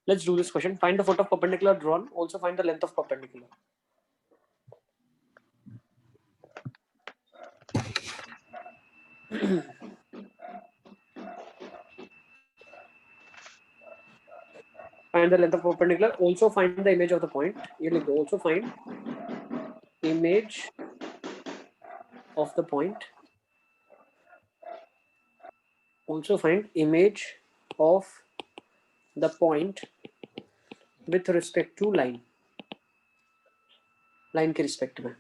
Let's do this question. Find the foot of perpendicular drawn. Also find the length of perpendicular. Find the length of perpendicular. Also find the image of the point. ये लिख दो. Also find image of the point. Also find image of the point with respect to line. Line के respect में.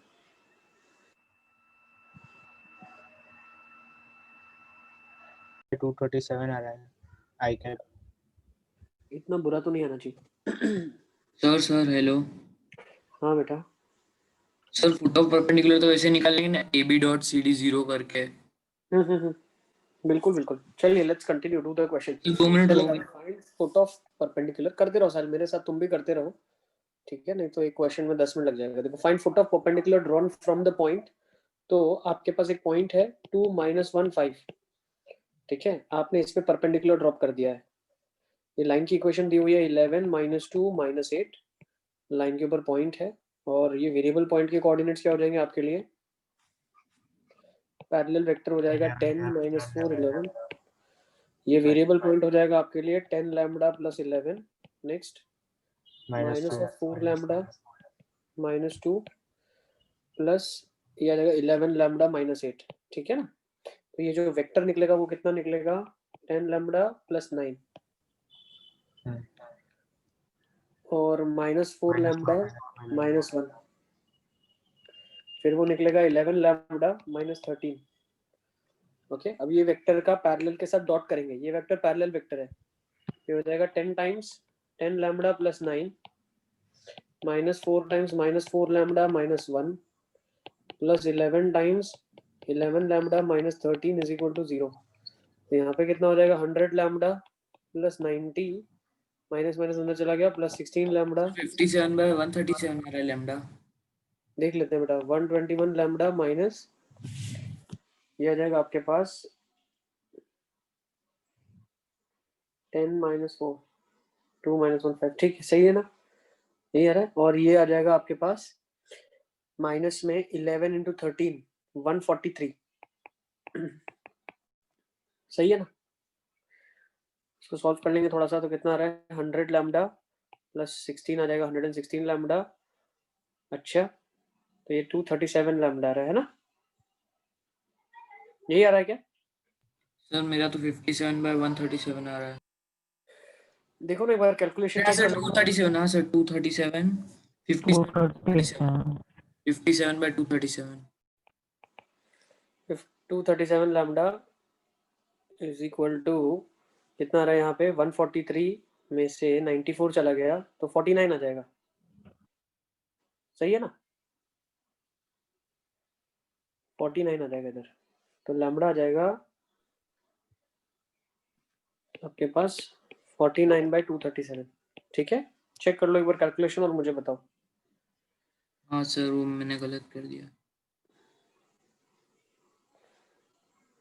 $237 आ रहा है. I can. इतना बुरा तो नहीं आना चाहिए. Sir hello. हाँ बेटा. सर फुट ऑफ परपेंडिकुलर तो वैसे निकालेंगे ना AB.CD0 करके. बिल्कुल बिल्कुल. चलिए let's continue to the question. 2 minute हो गए. Find foot of perpendicular. करते रहो सर, मेरे साथ तुम भी करते रहो, ठीक है? नहीं तो एक क्वेश्चन में 10 मिनट लग जाएगा. देखो find foot of perpendicular drawn from the point. तो आपके पास एक पॉइंट है 2 - 1 5, ठीक है? आपने इस पे परपेंडिकुलर ड्रॉप कर दिया है. ये लाइन की इक्वेशन दी हुई है 11 - 2 - 8. लाइन के ऊपर पॉइंट है और ये वेरिएबल पॉइंट के कोऑर्डिनेट्स क्या हो जाएंगे आपके लिए? पैरेलल वेक्टर हो जाएगा 10 - 4 11. ये वेरिएबल पॉइंट हो जाएगा आपके लिए 10 lambda plus 11. Next minus of 4 lambda -2 plus ये आ जाएगा 11 लैम्बडा -8, ठीक है ना? तो ये जो वेक्टर निकलेगा वो कितना निकलेगा? 10 लैम्बडा प्लस 9 और -4 लैम्बडा -1, फिर वो निकलेगा 11 लैम्बडा -13. ओके, अब ये वेक्टर का पैरेलल के साथ डॉट करेंगे. ये वेक्टर पैरेलल वेक्टर है. ये हो जाएगा 10 times 10 lambda plus 9 -4 times -4 lambda -1 plus 11 times 11 lambda -13 is equal to 0. तो यहाँ पे कितना हो जाएगा? 100 लैम्बडा प्लस 90 माइनस माइनस अंदर चला गया प्लस 16 लैम्बडा. 57/137 आ रहा है लैम्बडा. देख लेते हैं बेटा. 121 लैम्बडा माइनस ये आ जाएगा आपके पास 10 - 4 2 - 1 5, ठीक है? सही है ना? यही आ रहा है. और ये आ जाएगा आपके पास माइनस में 11 × 13 143. सही है ना? इसको सॉल्व कर लेंगे थोड़ा सा तो कितना आ रहा है? 100 लैम्बडा प्लस 16 आ जाएगा 116 लैम्बडा. अच्छा, तो ये 237 लैम्बडा आ रहा है ना? यही आ रहा है क्या? सर मेरा तो 57/137 आ रहा है. देखो ना एक बार कैलकुलेशन हाँ चेक सर कर लो. 237. हाँ sir 237 57/237. 237 lambda is equal to कितना आ रहा है यहाँ पे? 143 में से 94 चला गया तो 49 आ जाएगा. सही है ना? 49 आ जाएगा इधर. तो लैम्बडा आ जाएगा आपके पास 49/237. ठीक है, चेक कर लो एक बार कैलकुलेशन और मुझे बताओ. हाँ सर वो मैंने गलत कर दिया.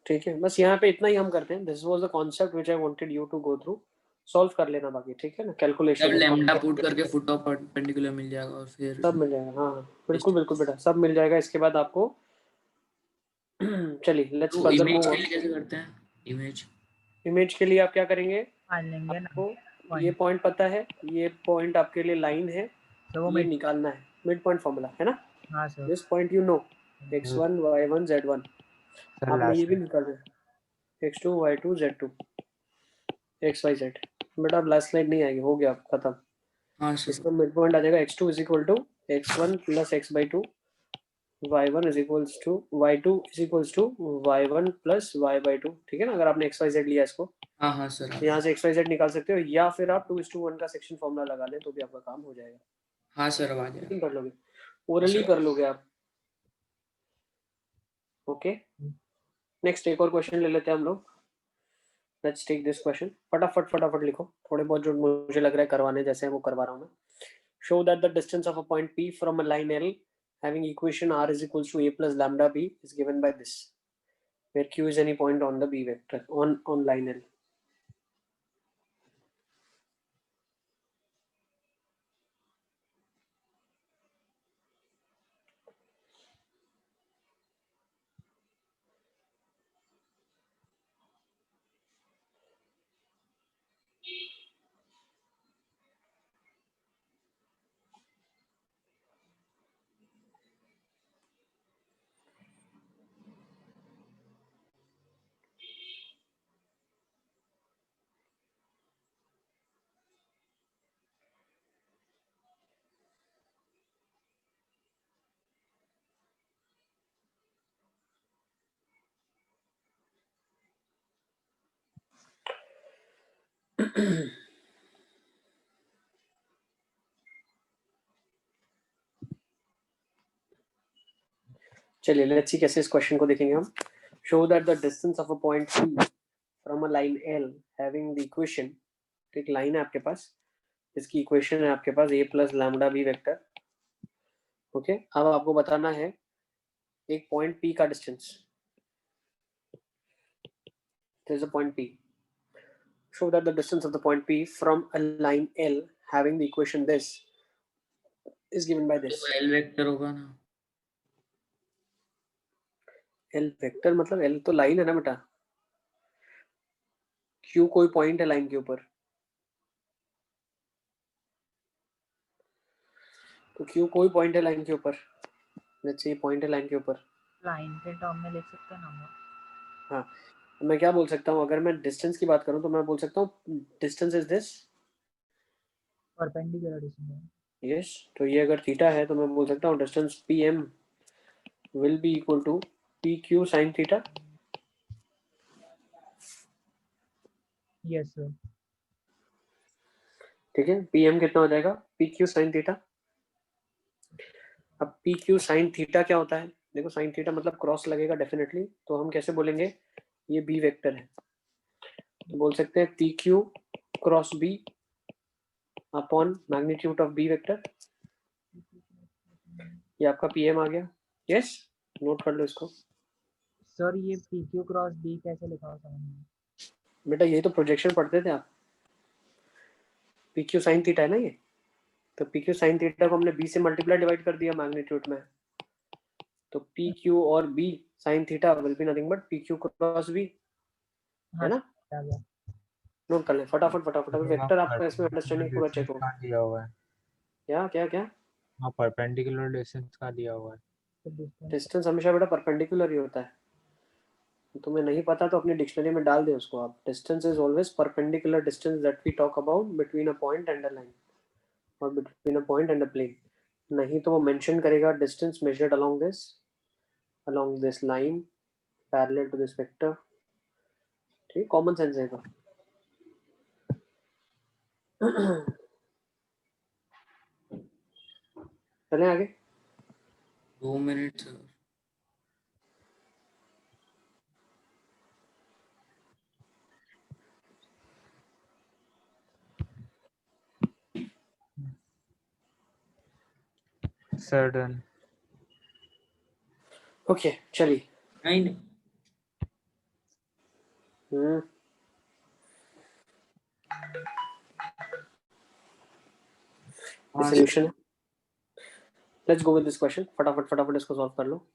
ठीक है, बस यहाँ पे इतना ही हम करते हैं. This was the concept which I wanted you to go through. Solve कर लेना बाकी, ठीक है ना? जब कैलकुलेशन लैम्बडा पुट करके फुट ऑफ परपेंडिकुलर मिल जाएगा और फिर सब मिल जाएगा. हाँ बिल्कुल बिल्कुल बेटा, सब मिल जाएगा. इसके बाद आपको चलिए लेट्स तो फर्दर इमेज मूव के ऑन. लिए कैसे करते हैं? इमेज के लिए आप क्या करेंगे? लेंगे ना आपको ये पॉइंट पता है, ये पॉइंट आपके लिए लाइन है, तो वो ये निकालना है. मिड पॉइंट फॉर्मूला है ना? हाँ sir. This point you know, x1 y1 z1. आपने ये भी निकाल दिया x2 y2 z2 xyz. बेटा अब लास्ट स्लाइड नहीं आएगी, हो गया खत्म. हाँ सर. इसका मिड पॉइंट आ जाएगा x2 is equal to x1 plus x/2 y1 is equals to y2 is equals to y1 plus y/2. ठीक है ना? अगर आपने xyz लिया इसको, हाँ हाँ सर. यहाँ से xyz निकाल सकते हो या फिर आप 2:1 का सेक्शन फॉर्मूला लगा लें तो भी आपका काम हो जाएगा. हाँ सर अब आ जाएगा. कर लोगे, ओरली कर लोगे आप. ओके, नेक्स्ट एक और क्वेश्चन ले लेते हैं हम लोग. Let's take this question. फटाफट लिखो. थोड़े बहुत जो मुझे लग रहा है करवाने जैसे है वो करवा रहा हूँ मैं. Show that the distance of a point P from a line L having equation r is equals to a plus lambda b is given by this, where q is any point on the b vector on line L. चलिए let's see कैसे इस question को देखेंगे हम. Show that the distance of a point P from a line L having the equation. एक line है आपके पास, इसकी इक्वेशन है आपके पास a plus lambda b vector. Okay, अब आपको बताना है एक पॉइंट P का distance. there is a point P. Show that the distance of the point P from a line L having the equation this is given by this. तो L vector होगा ना. L vector मतलब L तो line है ना बेटा. Q कोई point है लाइन के ऊपर, तो Q कोई पॉइंट है लाइन के ऊपर. लेट्स से पॉइंट है लाइन के ऊपर. लाइन के टर्म में लिख सकते हैं ना हम. हाँ, मैं क्या बोल सकता हूँ, अगर मैं डिस्टेंस की बात करूँ तो मैं बोल सकता हूँ distance is this. Perpendicular distance. Yes, तो ये अगर थीटा है तो मैं बोल सकता हूँ distance PM will be equal to PQ sin theta. Yes sir. ठीक है, PM कितना हो जाएगा PQ sin थीटा. अब PQ sin थीटा क्या होता है, देखो sin थीटा मतलब क्रॉस लगेगा डेफिनेटली, तो हम कैसे बोलेंगे ये B वेक्टर है, तो बोल सकते हैं PQ cross B upon magnitude of B vector. ये आपका PM आ गया. यस, नोट कर लो इसको. सर ये PQ क्रॉस B कैसे लिखा होता है? बेटा यही तो प्रोजेक्शन पढ़ते थे आप. PQ sin थीटा है ना ये, तो PQ sin थीटा को हमने B से मल्टीप्लाई डिवाइड कर दिया मैग्नीट्यूड में, तो PQ और B sin theta will be nothing but PQ cross B, है ना. नोट कर ले फटाफट फटाफट. अभी वेक्टर आपका इसमें अंडरस्टैंडिंग पूरा चेक होगा. दिया हुआ है. क्या क्या क्या हाँ, परपेंडिकुलर डिस्टेंस का दिया हुआ है. डिस्टेंस हमेशा बेटा परपेंडिकुलर ही होता है. तुम्हें नहीं पता तो अपनी डिक्शनरी में डाल दे उसको आप. Distance is always perpendicular distance that we talk about between a point and a line और between a point and a plane. नहीं तो वो मेंशन करेगा distance measured along this line parallel to this vector. ठीक, common sense है तो. चलें आगे. 2 minute sir. Sir done. Okay चलिए. नहीं सॉल्यूशन है. Let's go with this question. फटाफट फटाफट इसको सॉल्व कर लो.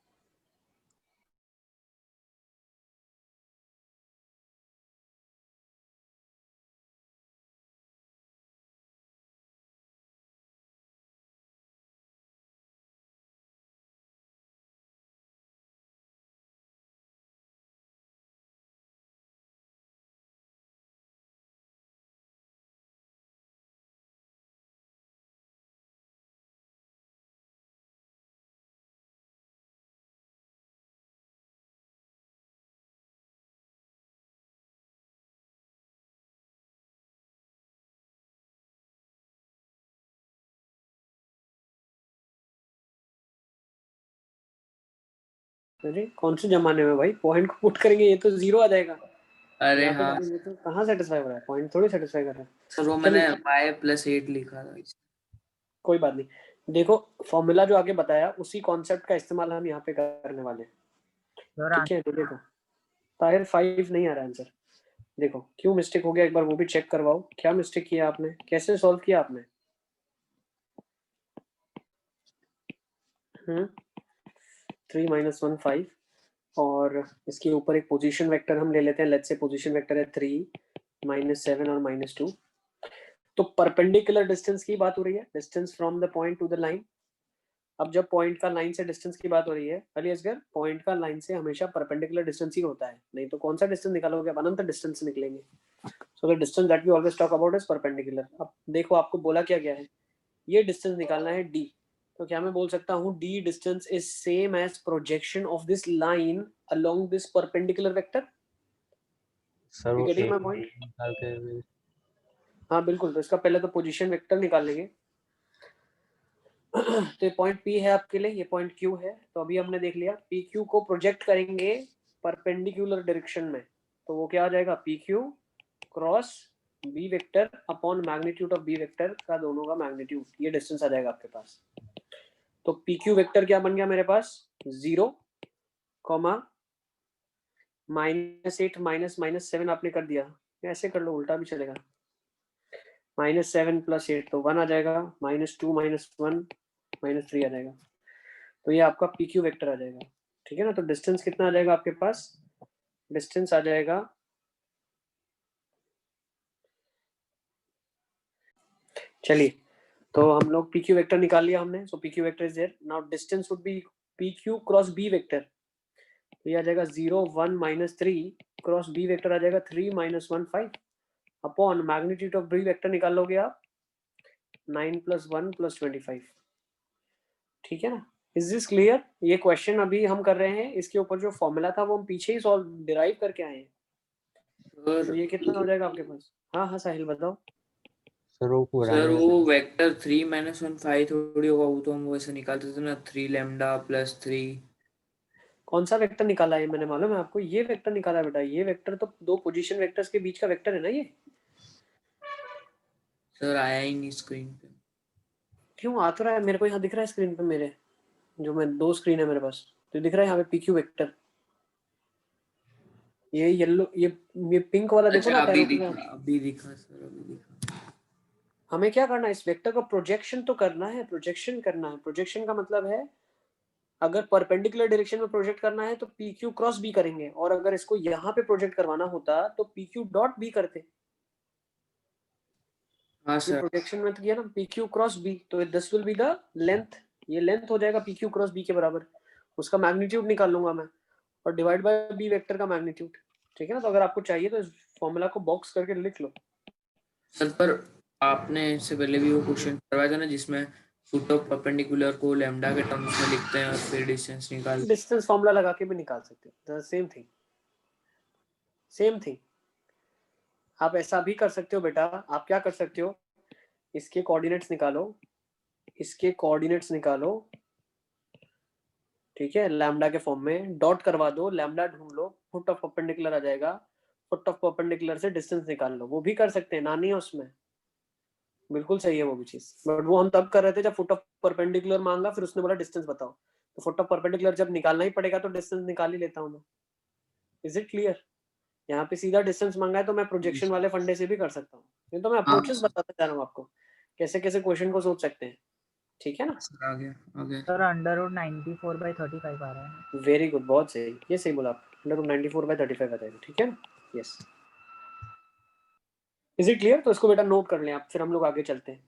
अरे कौन से जमाने में भाई पॉइंट को पुट करेंगे ये तो जीरो आ जाएगा. अरे यहाँ पे हाँ डालेंगे तो कहाँ सेटिस्फाई हो रहा है, पॉइंट थोड़ी सेटिस्फाई कर रहा है. सर, वो मैंने y+8 लिखा था. कोई बात नहीं. देखो फॉर्मूला जो आगे बताया उसी कॉन्सेप्ट का इस्तेमाल हम यहाँ पे करने वाले हैं. ठीक है, तो देखो ताहिर 5 नहीं आ रहा आंसर. देखो क्यों मिस्टेक हो गया एक बार वो भी चेक करवाओ. क्या मिस्टेक किया आपने, कैसे सॉल्व किया आपने. 3 - 1 5 और इसके ऊपर एक पोजीशन वेक्टर हम ले लेते हैं. लेट्स से पोजीशन वेक्टर है 3 -7 और -2. तो परपेंडिकुलर डिस्टेंस की बात हो रही है, distance from the point two the line. अब जब पॉइंट का लाइन से डिस्टेंस की बात हो रही है अली असगर, पॉइंट का लाइन से हमेशा परपेंडिकुलर डिस्टेंस ही होता है, नहीं तो कौन सा डिस्टेंस निकालोगे, अब अनंत डिस्टेंस निकलेंगे. So the distance that we always talk about is perpendicular. अब देखो आपको बोला क्या गया है, ये डिस्टेंस निकालना है d. तो क्या मैं बोल सकता हूँ d distance is same as projection of this line along this perpendicular vector. Sir you वो गेटिंग माय AB पॉइंट. निकाल के हाँ बिल्कुल, तो इसका पहले तो पोजीशन वेक्टर निकाल लेंगे। तो पॉइंट P है आपके लिए, ये पॉइंट Q है। तो अभी हमने देख लिया PQ को प्रोजेक्ट करेंगे परपेंडिकुलर डायरेक्शन में, तो वो क्या आ जाएगा, PQ cross B vector upon magnitude of B vector का दोनों का मैग्नीट्यूड, ये डिस्टेंस आ जाएगा आपके पास। तो PQ वेक्टर क्या बन गया मेरे पास, 0, -8 -7 आपने कर दिया, ऐसे कर लो, उल्टा भी चलेगा। -7 + 8 तो 1 आ जाएगा, -2 -1 -3 आ जाएगा। तो ये आपका PQ वेक्टर आ जाएगा, ठीक है ना। तो डिस्टेंस कितना आ जाएगा आपके पास, डिस्टेंस आ जाएगा, चलिए तो हम लोग PQ वेक्टर निकाल लिया हमने। So PQ vector is there, now distance would be PQ cross B vector, तो ये आ जाएगा 0 1 -3 क्रॉस B वेक्टर आ जाएगा 3 -1 5 upon magnitude of B vector निकाल लोगे आप 9 + 1 + 25, ठीक है ना। Is this clear. ये क्वेश्चन अभी हम कर रहे हैं, इसके ऊपर जो फॉर्मूला था वो हम पीछे ही सॉल्व डिराइव करके आए हैं। तो ये कितना हो जाएगा आपके पास, हाँ हाँ साहिल बताओ। सर वो वेक्टर 3 - 1 5 थोड़ी होगा, वो तो हम वैसे निकालते थे ना, 3 लैम्डा + 3। कौन सा वेक्टर निकाला है मैंने, मालूम है आपको, ये वेक्टर निकाला है बेटा। ये वेक्टर तो दो पोजीशन वेक्टर्स के बीच का वेक्टर है ना ये। सर आया ही नहीं स्क्रीन पे। क्यों आ तो रहा है, मेरे को यहाँ दिख रहा है स्क्रीन पे मेरे, जो मैं दो स्क्रीन है मेरे पास, तो दिख रहा है यहाँ पे PQ वेक्टर। ये येलो, ये पिंक वाला देखो अच्छा ना, अभी एरो के दिखा, साथ। अभी दिखा सर, अभी दिखा। हमें क्या करना है, इस वेक्टर का प्रोजेक्शन तो करना है, प्रोजेक्शन करना है। प्रोजेक्शन का मतलब है अगर परपेंडिकुलर डायरेक्शन में प्रोजेक्ट करना है तो PQ क्रॉस B करेंगे, और अगर इसको यहाँ पे प्रोजेक्ट करवाना होता तो PQ डॉट B करते। हाँ ये सर। प्रोजेक्शन में तो किया ना, PQ क्रॉस B, तो this will be the length, ये लेंथ हो जाएगा PQ क्रॉस B के बराबर। उसका मैग्नीट्यूड निकाल लूंगा मैं, और डिवाइड बाय B वेक्टर का मैग्नीट्यूड, ठीक है ना। तो अगर आपको चाहिए तो इस फॉर्मूला को बॉक्स करके लिख लो। सर पर आपने इससे पहले भी वो क्वेश्चन करवाया था ना, जिसमें फुट ऑफ परपेंडिकुलर को लैम्डा के टर्म्स में लिखते हैं और फिर डिस्टेंस निकाल। डिस्टेंस फॉर्मूला लगा के भी निकाल सकते हो, सेम थिंग, सेम थिंग। आप ऐसा भी कर सकते हो बेटा। आप क्या कर सकते हो, इसके कोऑर्डिनेट्स निकालो, इसके कोऑर्डिनेट्स निकालो, ठीक है, लैम्डा के फॉर्म में डॉट करवा दो, लैम्डा ढूंढ लो, फुट ऑफ परपेंडिकुलर आ जाएगा, फुट ऑफ परपेंडिकुलर से डिस्टेंस निकाल लो। वो भी कर सकते हैं, ना नहीं है उसमें, बिल्कुल सही है वो भी चीज। बट वो हम तब कर रहे थे जब फुट ऑफ परपेंडिकुलर मांगा, फिर उसने बोला डिस्टेंस बताओ, तो फुट ऑफ परपेंडिकुलर जब निकालना ही पड़ेगा तो डिस्टेंस निकाल ही लेता हूँ मैं। Is it clear. यहाँ पे सीधा डिस्टेंस मांगा है तो मैं प्रोजेक्शन वाले फंडे से भी कर सकता हूँ, ये तो मैं हाँ अप्रोचेस बताता जा रहा हूँ आपको, कैसे कैसे क्वेश्चन को सोच सकते हैं, ठीक है ना। सर आ गया, आ गया। सर √94/35 आ रहा है। वेरी गुड, बहुत सही, ये सही बोला आप, 94/35 आ जाएगा, ठीक है ना। Yes, is it clear. तो इसको बेटा नोट कर लें आप, फिर हम लोग आगे चलते हैं।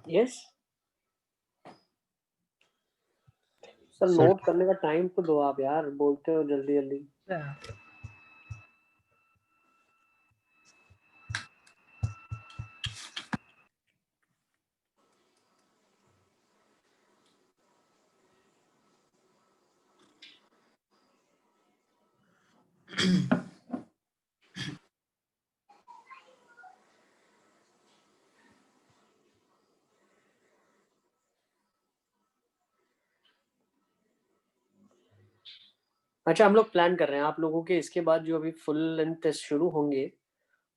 यस सर, नोट करने का टाइम तो दो आप यार, बोलते हो जल्दी जल्दी। अच्छा, हम लोग प्लान कर रहे हैं आप लोगों के, इसके बाद जो अभी फुल लेंथ टेस्ट शुरू होंगे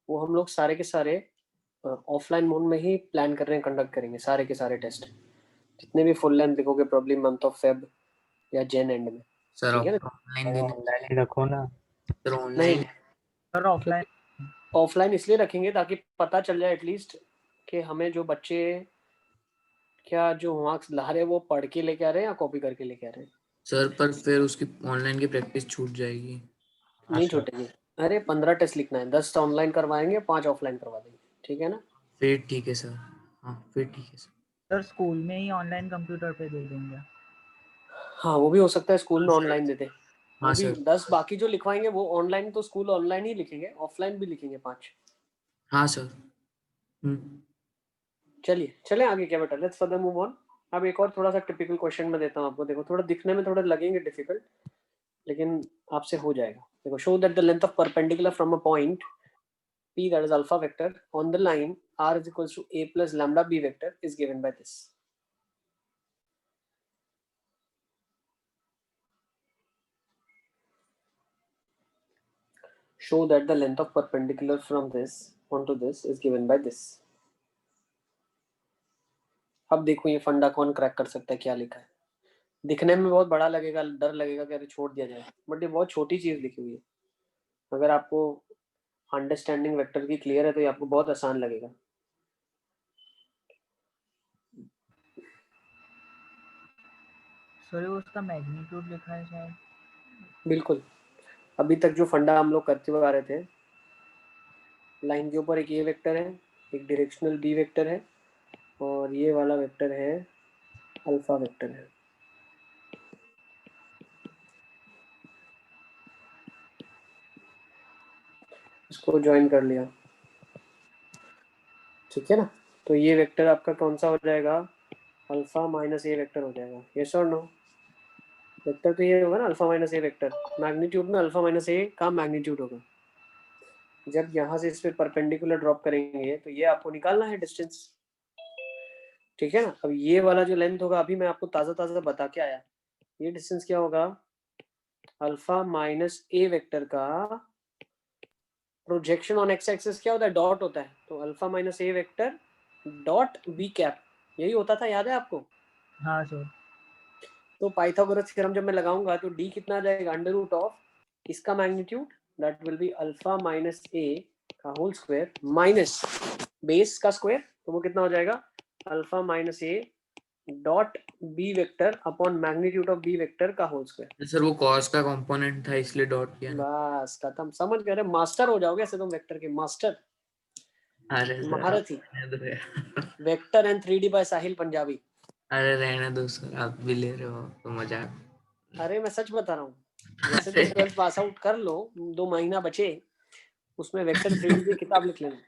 वो हम लोग सारे के सारे ऑफलाइन मोड में ही प्लान कर रहे हैं, कंडक्ट करेंगे सारे के सारे टेस्ट, जितने भी फुल लेंथ लिखोगे प्रॉब्लम मंथ ऑफ फेब या जेन एंड में, सर ठीक है ना। ऑनलाइन देने। ऑनलाइन ही रखो ना। सर नहीं, ऑनलाइन। Sir offline. क्योंकि ऑफलाइन इसलिए रखेंगे ताकि पता चल जाए एटलीस्ट कि हमें जो बच्चे क्या जो मार्क्स ला रहे हैं वो पढ़ के लेके आ रहे हैं या कॉपी करके लेके आ रहे हैं। सर पर फिर उसकी ऑनलाइन की प्रैक्टिस छूट जाएगी। नहीं छूटेगी, अरे 15 टेस्ट लिखना है, 10 ऑनलाइन करवाएंगे, 5 ऑफलाइन करवा देंगे, ठीक है ना। फिर ठीक है सर। हाँ फिर ठीक है सर। सर स्कूल में ही ऑनलाइन कंप्यूटर पे दे देंगे। हाँ वो भी हो सकता है, स्कूल में हाँ सर। ऑनलाइन देते, वो हाँ भी सर। 10 बाकी जो लिखवाएंगे वो ऑनलाइन, तो स्कूल ऑनलाइन ही लिखेंगे, ऑफलाइन भी लिखेंगे 5, हाँ सर। चलिए चलें आगे क्या बेटा, लेट्स फर्दर मूव ऑन। अब एक और थोड़ा सा टिपिकल क्वेश्चन में देता हूँ आपको, देखो थोड़ा दिखने में थोड़ा लगेंगे डिफिकल्ट, लेकिन आपसे हो जाएगा। देखो, show that the length of perpendicular from a point P, that is alpha vector, on the line R is equals to A plus lambda B vector is given by this. Show that the length of perpendicular from this onto this is given by this. अब देखो ये फंडा कौन crack कर सकता है, क्या लिखा है। दिखने में बहुत बड़ा लगेगा, डर लगेगा कि अरे छोड़ दिया जाए, बट ये बहुत छोटी चीज लिखी हुई है। अगर आपको अंडरस्टैंडिंग वेक्टर की क्लियर है तो ये आपको बहुत आसान लगेगा। सर वो उसका मैग्नीट्यूड लिखा है शायद। बिल्कुल, अभी तक जो फंडा हम लोग करते हुए आ रहे थे, लाइन के ऊपर एक ए वेक्टर है, एक डायरेक्शनल बी वेक्टर है, और ये वाला वेक्टर है अल्फा वेक्टर है। इसको ज्वाइन कर लिया, ठीक है ना। तो ये वेक्टर आपका कौन सा हो जाएगा, अल्फा माइनस ए वेक्टर हो जाएगा। यस और नो? वेक्टर तो ये होगा ना, alpha minus A vector. Magnitude में अल्फा माइनस ए का मैग्नीट्यूड होगा। जब यहाँ से इस पे परपेंडिकुलर ड्रॉप करेंगे तो ये आपको निकालना है डिस्टेंस, ठीक है ना। अब ये वाला जो लेंथ होगा, अभी मैं आपको ताजा ताजा बता के आया, ये डिस्टेंस क्या होगा, अल्फा माइनस ए वेक्टर का प्रोजेक्शन ऑन एक्स एक्सिस क्या होता है, डॉट होता है। तो alpha minus A vector dot B cap, यही होता था, याद है आपको? हाँ सर। तो पाइथागोरस थ्योरम जब मैं लगाऊंगा तो डी कितना आ जाएगा, अंडर रूट ऑफ इसका magnitude, that will be alpha minus A का होल स्क्वायर माइनस बेस का स्क्वायर, तो वो कितना हो जाएगा, alpha minus A dot B vector upon magnitude of B vector का होल स्क्वायर। सर वो कॉस का कंपोनेंट था इसलिए डॉट किया। बस खत्म, समझ गए, मास्टर हो जाओगे ऐसे तुम, वेक्टर के मास्टर, अरे सर महारथी। रहने दो यार। Vector and 3D by Sahil Punjabi. अरे रहने दो सर, आप भी ले रहे हो तो मजाक। अरे मैं सच बता रहा हूँ, जैसे तुम अरे 12th पास आउट कर लो, 2 महीना बचे, उसमें वेक्टर 3D की किताब लिख लेना,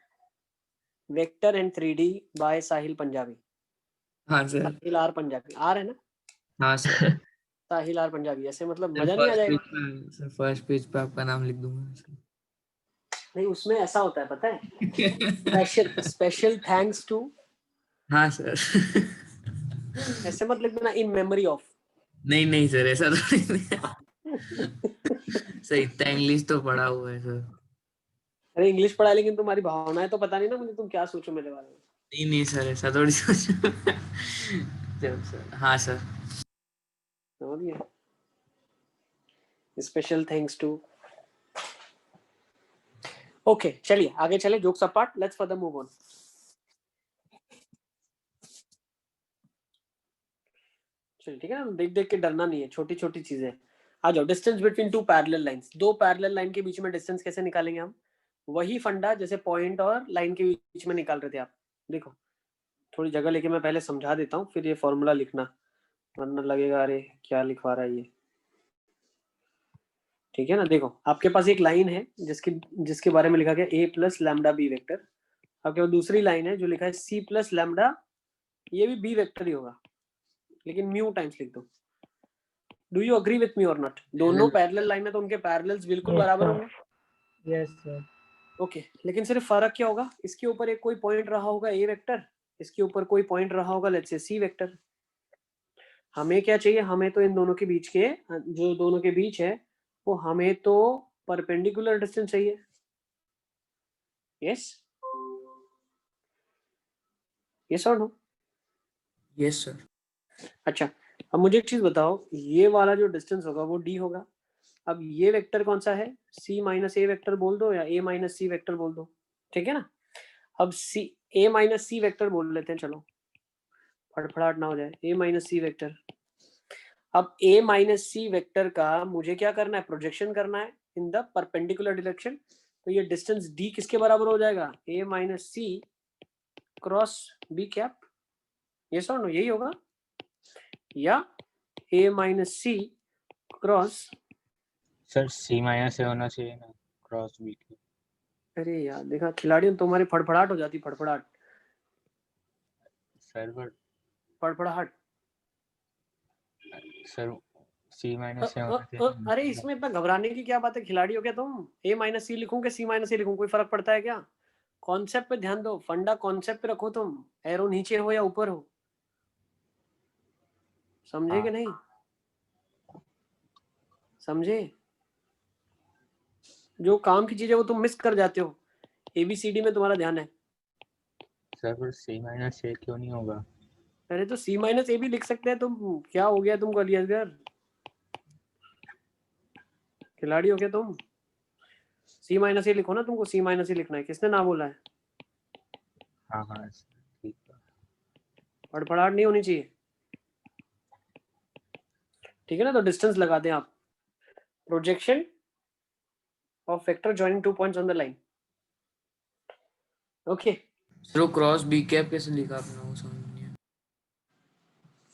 vector and 3D by Sahil Punjabi. हाँ sir. Sahil R Punjabi, R है ना, हाँ सर। साहिल आर पंजाबी, ऐसे मतलब सर मजा नहीं आ फर्स्ट जाएगा? पेज पे, सर फर्स्ट पेज पे आपका नाम लिख दूंगा सर। नहीं, उसमें ऐसा होता है पता है, स्पेशल स्पेशल थैंक्स टू, हाँ सर। ऐसे मत लिख देना, इन मेमोरी ऑफ। नहीं नहीं सर, ऐसा तो नहीं। सर इतना इंग्लिश तो पढ़ा हुआ है सर। अरे इंग्लिश पढ़ा, लेकिन तुम्हारी भावनाएं तो पता नहीं ना मुझे, तुम क्या सोचो मेरे बारे में। नहीं नहीं सर, ऐसा थोड़ी सोचो। चल सर, हाँ सर। समझ गए, स्पेशल थैंक्स टू। ओके चलिए आगे चले, jokes apart, let's further move on. चलिए ठीक है ना, देख देख के डरना नहीं है, छोटी छोटी चीजें। आ जाओ, distance between two parallel lines, दो पैरेलल लाइन के बीच में डिस्टेंस कैसे निकालेंगे हम, वही फंडा जैसे पॉइंट और लाइन के बीच में निकाल रहे थे आप। देखो थोड़ी जगह लेके मैं पहले समझा देता हूँ, फिर ये फॉर्मूला लिखना, वरना लगेगा अरे क्या लिखवा रहा है ये। ठीक है ना, देखो आपके पास एक लाइन है जिसके जिसके बारे में लिखा गया ए प्लस लैम्डा बी वेक्टर। आपके पास दूसरी लाइन है जो लिखा है सी प्लस लैम्डा, ये भी बी वेक्टर ही होगा, लेकिन म्यू टाइम्स लिख दो। Do you agree with me और नॉट? दोनों पैरेलल लाइन है तो उनके पैरेलल्स बिल्कुल बराबर होंगे। Yes sir. ओके, लेकिन सिर्फ फर्क क्या होगा, इसके ऊपर एक कोई पॉइंट रहा होगा ए वेक्टर, इसके ऊपर कोई पॉइंट रहा होगा लेट्स से सी वेक्टर। हमें क्या चाहिए, हमें तो इन दोनों के बीच के, जो दोनों के बीच है, वो हमें तो परपेंडिकुलर डिस्टेंस चाहिए। यस, यस और नो? Yes sir. अच्छा, अब मुझे एक चीज बताओ, ये वाला जो डिस्टेंस होगा वो डी होगा। अब ये वेक्टर कौन सा है, सी माइनस ए वेक्टर बोल दो या ए माइनस सी वेक्टर बोल दो, ठीक है ना। अब सी, ए माइनस सी वेक्टर बोल लेते हैं, चलो फड़फड़ाहट ना हो जाए, ए माइनस सी वेक्टर। अब ए माइनस सी वेक्टर का मुझे क्या करना है, प्रोजेक्शन करना है इन द परपेंडिकुलर डायरेक्शन। तो ये डिस्टेंस डी किसके बराबर हो जाएगा, ए minus C cross B cap. ये सो नो, यही होगा, या ए माइनस सी क्रॉस, सर सी माइनस से होना चाहिए ना, क्रॉस बी की। अरे यार देखा खिलाड़ियों तुम्हारी फड़फड़ाहट हो जाती, फड़फड़ाहट सर फड़फड़ाहट। सर सी माइनस से अरे इसमें इतना घबराने की क्या बात है, खिलाड़ी हो क्या तुम? ए माइनस सी लिखूं कि सी माइनस ए लिखूं, कोई फर्क पड़ता है क्या? कॉन्सेप्ट पे ध्यान दो, फंडा कॉन्सेप्ट पे रखो, तुम एरो नीचे हो या ऊपर हो, समझे कि नहीं समझे? जो काम की चीज है वो तुम मिस कर जाते हो, एबीसीडी में तुम्हारा ध्यान है। सर पर सी माइनस से क्यों नहीं होगा? अरे तो सी माइनस ए भी लिख सकते हैं तुम, क्या हो गया तुमको अली असगर, खिलाड़ी हो क्या तुम? सी माइनस ए लिखो ना, तुमको सी माइनस ए लिखना है, किसने ना बोला है? हाँ हाँ ठीक है। फड़फड़ाहट नहीं होनी चाहिए, ठीक है ना? तो डिस्टेंस लगा दें आप, projection of vector joining 2 points on the line. Okay sir वो क्रॉस बी कैप कैसे लिखा आपने, वो समझ नहीं आया।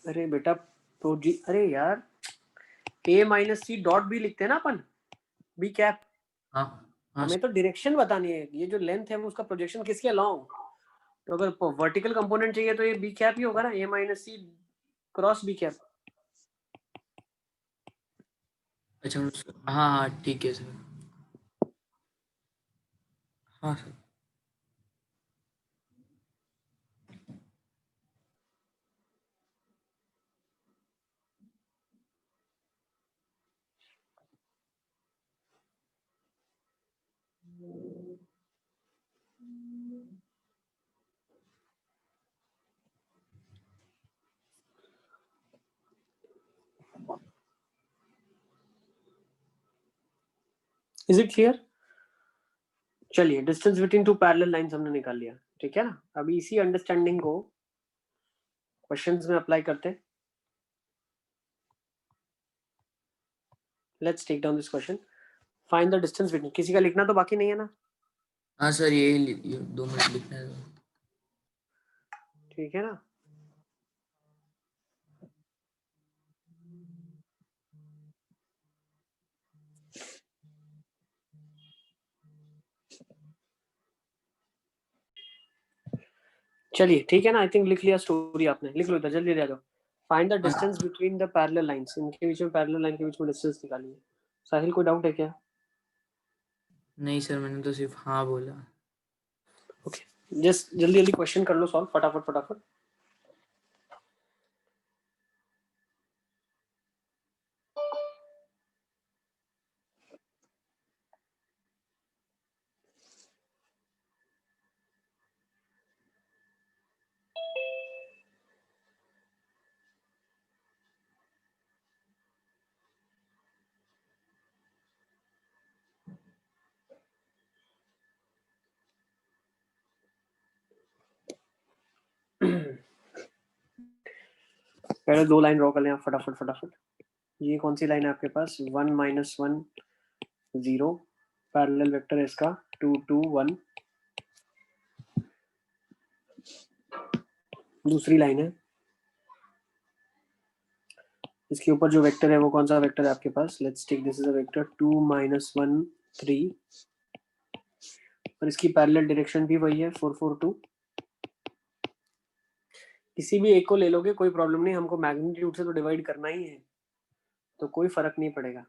अरे बेटा अरे यार ए माइनस सी डॉट बी लिखते हैं ना अपन, बी कैप। हाँ हाँ हमें तो डायरेक्शन बतानी है, ये जो लेंथ है वो उसका प्रोजेक्शन किसके अलोंग, तो अगर वर्टिकल कंपोनेंट चाहिए तो ये बी कैप ही होगा ना, A minus C cross B cap. अच्छा हाँ हाँ ठीक है सर। हाँ सर। Is it clear? चलिए distance between two parallel lines हमने निकाल लिया, ठीक है ना? अभी इसी अंडरस्टैंडिंग को क्वेश्चंस में अप्लाई करते हैं। Let's take down this question, find the distance between, किसी का लिखना तो बाकी नहीं है ना? हाँ सर ये 2 मिनट लिखना है तो। ठीक है ना? चलिए ठीक है ना, आई थिंक लिख लिया स्टोरी आपने, लिख लो इधर जल्दी आ जाओ। Find the distance between the parallel lines, इनके बीच में पैरेलल लाइन के बीच में डिस्टेंस निकालिए। साहिल कोई डाउट है क्या? नहीं सर मैंने तो सिर्फ हाँ बोला। ओके जस्ट जल्दी जल्दी क्वेश्चन कर लो सॉल्व, फटाफट फटाफट। पहले 2 लाइन ड्रॉ कर लें आप फटाफट फटाफट। ये कौन सी लाइन है आपके पास? 1 -1 0, पैरेलल वेक्टर है इसका 2 2 1। दूसरी लाइन है, इसके ऊपर जो वेक्टर है वो कौन सा वेक्टर है आपके पास? Let's take this is a vector 2 -1 3, और इसकी पैरेलल डायरेक्शन भी वही है 4 4 2। किसी भी एक को ले लोगे कोई प्रॉब्लम नहीं, हमको मैग्नीट्यूड से तो डिवाइड करना ही है, तो कोई फर्क नहीं पड़ेगा।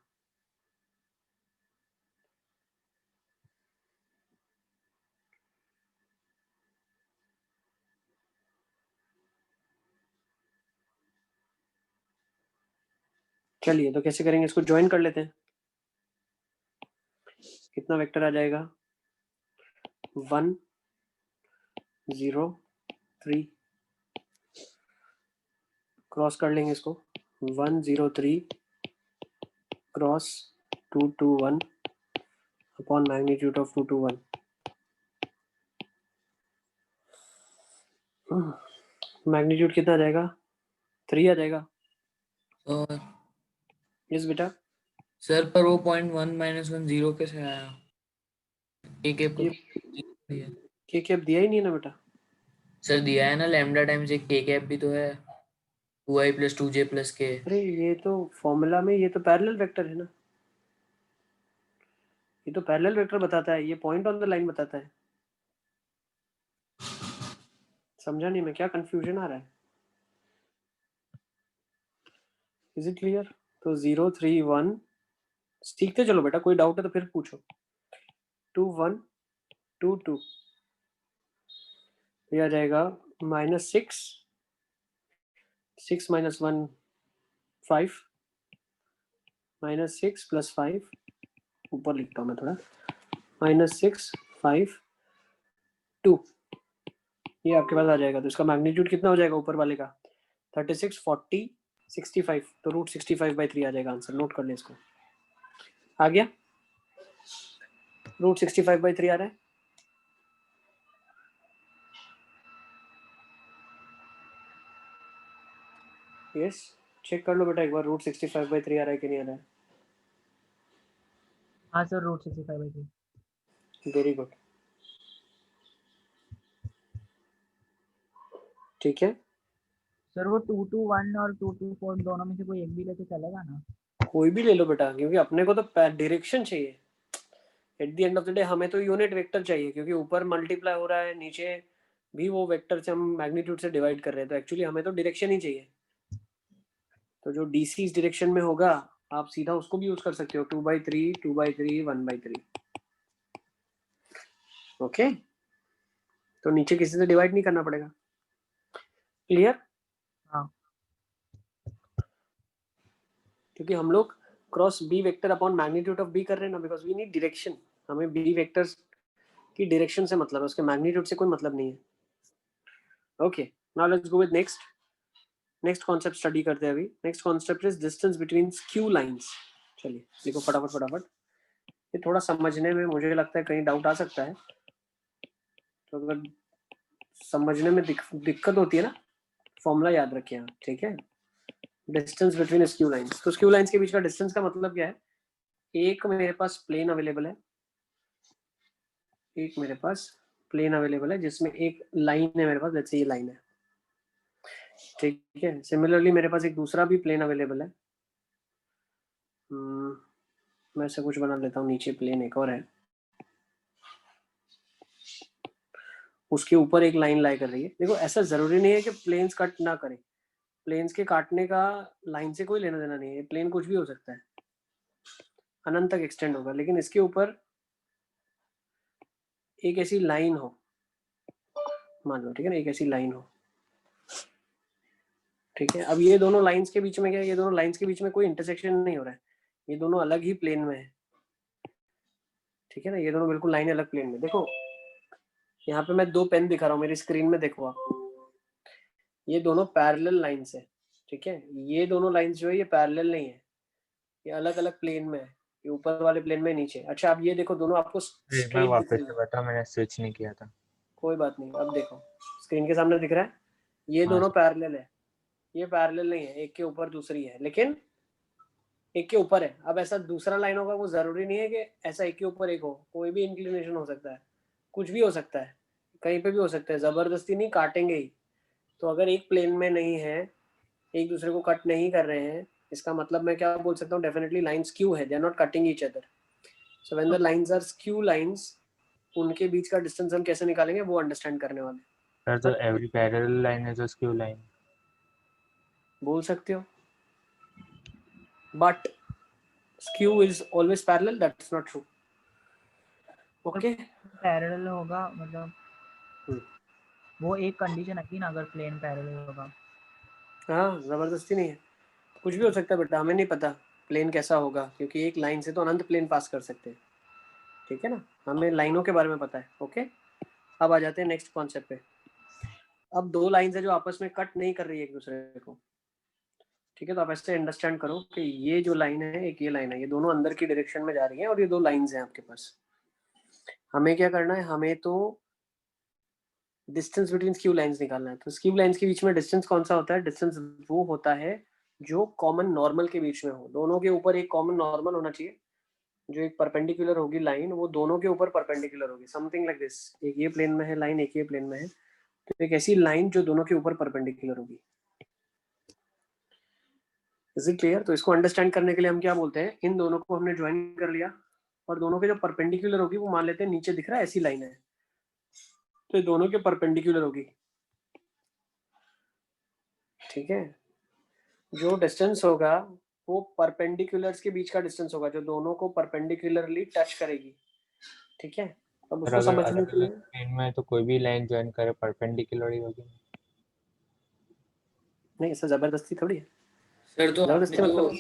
चलिए तो कैसे करेंगे इसको, ज्वाइन कर लेते हैं। कितना वेक्टर आ जाएगा? 1 0 3, क्रॉस कर लेंगे इसको, 1 0 3 cross 2 2 1 upon magnitude of 2 2 1। Magnitude कितना आ जाएगा? 3 आ जाएगा। और यस बेटा। सर पर वो 0.1 -1 0 कैसे आया? एक एक ये दिया के कैप दिया ही नहीं है ना बेटा। सर, दिया है ना, लैम्डा टाइम्स एक के कैप भी तो है, 2i + 2j + k। अरे ये तो फॉर्मूला में, ये तो पैरेलल वेक्टर है ना। ये तो पैरेलल वेक्टर बताता है, ये पॉइंट ऑन द लाइन बताता है। समझा नहीं मैं, क्या कंफ्यूजन आ रहा है? Is it clear? तो 0 3 1 सीखते चलो बेटा, कोई डाउट है तो फिर पूछो। 2 1 2 2 ये आ जाएगा -6 6 - 1 5 -6 + 5 ऊपर लिखता हूँ मैं थोड़ा, -6 5 2 ये आपके पास आ जाएगा। तो इसका मैग्नीट्यूड कितना हो जाएगा ऊपर वाले का? 36 40 65, तो √65/3 आ जाएगा आंसर। नोट कर ले इसको। आ गया? √65/3 आ रहा है। यस, चेक कर लो बेटा एक बार, √65/3 आ रहा है कि नहीं आ रहा है। हाँ सर, √65/3। वेरी गुड, ठीक है। सर वो 221 और 224 दोनों में से कोई एक भी लेके चलेगा ना? कोई भी ले लो बेटा, क्योंकि अपने को तो डायरेक्शन चाहिए। At the end of the day हमें तो यूनिट वेक्टर चाहिए, क्योंकि ऊपर मल्टीप्लाई हो रहा है, नीचे भी वो वेक्टर से हम मैग्नीट्यूड से डिवाइड कर रहे हैं, तो एक्चुअली हमें तो डायरेक्शन ही चाहिए। तो जो डीसी इस डायरेक्शन में होगा आप सीधा उसको भी यूज कर सकते हो, 2/3 2/3 1/3। ओके, तो नीचे किसी से डिवाइड नहीं करना पड़ेगा। क्लियर? हाँ। क्योंकि हम लोग cross B vector upon magnitude of B कर रहे हैं ना, बिकॉज वी नीड डायरेक्शन। हमें बी वेक्टर्स की डायरेक्शन से मतलब है, उसके मैग्नीट्यूड से कोई मतलब नहीं है। Okay, now let's go with next concept study करते हैं अभी। Next concept is distance between skew lines. चलिए देखो फटाफट फटाफट, ये थोड़ा समझने में मुझे लगता है कहीं डाउट आ सकता है, तो अगर समझने में दिक्कत होती है ना, फॉर्मूला याद रखिए आप, ठीक है। डिस्टेंस बिटवीन स्क्यू लाइंस, तो स्क्यू लाइंस के बीच का डिस्टेंस का मतलब क्या है? एक मेरे पास प्लेन अवेलेबल है, एक मेरे पास प्लेन अवेलेबल है जिसमें एक लाइन है मेरे पास, जैसे ये लाइन है, ठीक है। सिमिलरली मेरे पास एक दूसरा भी प्लेन अवेलेबल है। मैं ऐसे कुछ बना लेता हूँ, नीचे प्लेन एक और है, उसके ऊपर एक लाइन लाई कर रही है। देखो ऐसा जरूरी नहीं है कि प्लेन्स कट ना करें, प्लेन्स के काटने का लाइन से कोई लेना देना नहीं है, प्लेन कुछ भी हो सकता है, अनंत तक एक्सटेंड होगा, लेकिन इसके ऊपर एक ऐसी लाइन हो, मान लो, ठीक है ना, एक ऐसी लाइन हो, ठीक है। अब ये दोनों लाइंस के बीच में क्या है? ये दोनों लाइंस के बीच में कोई इंटरसेक्शन नहीं हो रहा है, ये दोनों अलग ही प्लेन में है, ठीक है ना। ये दोनों बिल्कुल लाइन अलग प्लेन में। देखो यहाँ पे मैं दो पेन दिखा रहा हूँ मेरी स्क्रीन में, देखो आप, ये दोनों पैरेलल लाइंस है, ठीक है। ये दोनों लाइंस जो है ये पैरेलल नहीं है, ये अलग अलग प्लेन में है, ये ऊपर वाले प्लेन में नीचे। अच्छा अब ये देखो दोनों आपको मैं स्ट्रेट दिख वापस रही से है, बता, मैंने स्विच नहीं किया था। कोई बात नहीं। अब देखो स्क्रीन के सामने दिख रहा है, ये हाँ दोनों पैरेलल है, ये पैरेलल नहीं है, एक के ऊपर दूसरी है, लेकिन एक के ऊपर है। अब ऐसा दूसरा लाइन होगा, वो जरूरी नहीं है कि ऐसा एक के ऊपर एक हो, कोई भी इंक्लिनेशन हो सकता है, कुछ भी हो सकता है, कहीं पे भी हो सकता है, जबरदस्ती नहीं काटेंगे ही। तो अगर एक प्लेन में नहीं है, एक दूसरे को कट नहीं कर रहे हैं, इसका मतलब मैं क्या बोल सकता हूँ? डेफिनेटली लाइन स्क्यू है, they are not cutting each other. So when the lines are skew lines, उनके बीच का डिस्टेंस हम कैसे निकालेंगे वो अंडरस्टैंड करने वाले। सर, तो एवरी पैरेलल लाइन है जो स्क्यू लाइन बोल सकते हो, but skew is always parallel, that's not true. Okay, parallel होगा मतलब वो एक कंडीशन है कि ना, अगर प्लेन पैरेलल होगा। हाँ जबरदस्ती नहीं है, कुछ भी हो सकता है बेटा, हमें नहीं पता प्लेन कैसा होगा, क्योंकि एक लाइन से तो अनंत प्लेन पास कर सकते हैं, ठीक है ना। हमें लाइनों के बारे में पता है। ओके, अब आ जाते हैं नेक्स्ट कॉन्सेप्ट पे। अब दो लाइंस है जो आपस में कट नहीं कर रही है एक दूसरे को, ठीक है। तो आप ऐसे अंडरस्टैंड करो कि ये जो लाइन है, एक ये लाइन है, ये दोनों अंदर की डायरेक्शन में जा रही है, और ये दो लाइंस हैं आपके पास। हमें क्या करना है? हमें तो डिस्टेंस बिटवीन स्क्यू लाइंस निकालना है। तो स्क्यू लाइंस के बीच में डिस्टेंस कौन सा होता है? डिस्टेंस वो होता है जो कॉमन नॉर्मल के बीच में हो, दोनों के ऊपर एक कॉमन नॉर्मल होना चाहिए, जो एक परपेंडिकुलर होगी लाइन, वो दोनों के ऊपर परपेंडिकुलर होगी, समथिंग लाइक दिस। एक ये प्लेन में है लाइन, एक ये प्लेन में है, तो एक ऐसी लाइन जो दोनों के ऊपर परपेंडिकुलर होगी। Is it clear? तो इसको अंडरस्टैंड करने के लिए हम क्या बोलते हैं, इन दोनों को हमने ज्वाइन कर लिया और दोनों के जो परपेंडिकुलर होगी वो मान लेते हैं नीचे दिख रहा है ऐसी लाइन है, तो ये दोनों के परपेंडिकुलर होगी। ठीक है, जो डिस्टेंस होगा वो परपेंडिकुलर्स के बीच का डिस्टेंस होगा, जो दोनों को परपेंडिकुलरली टच करेगी। ठीक है, अब पर उसको अगर समझने अलग के अलग लिए प्लेन में तो कोई भी लाइन ज्वाइन करे परपेंडिकुलर ही होगी। नहीं, ऐसा जबरदस्ती थोड़ी है। सर तो आपने जबरदस्ती जो मतलब दोनों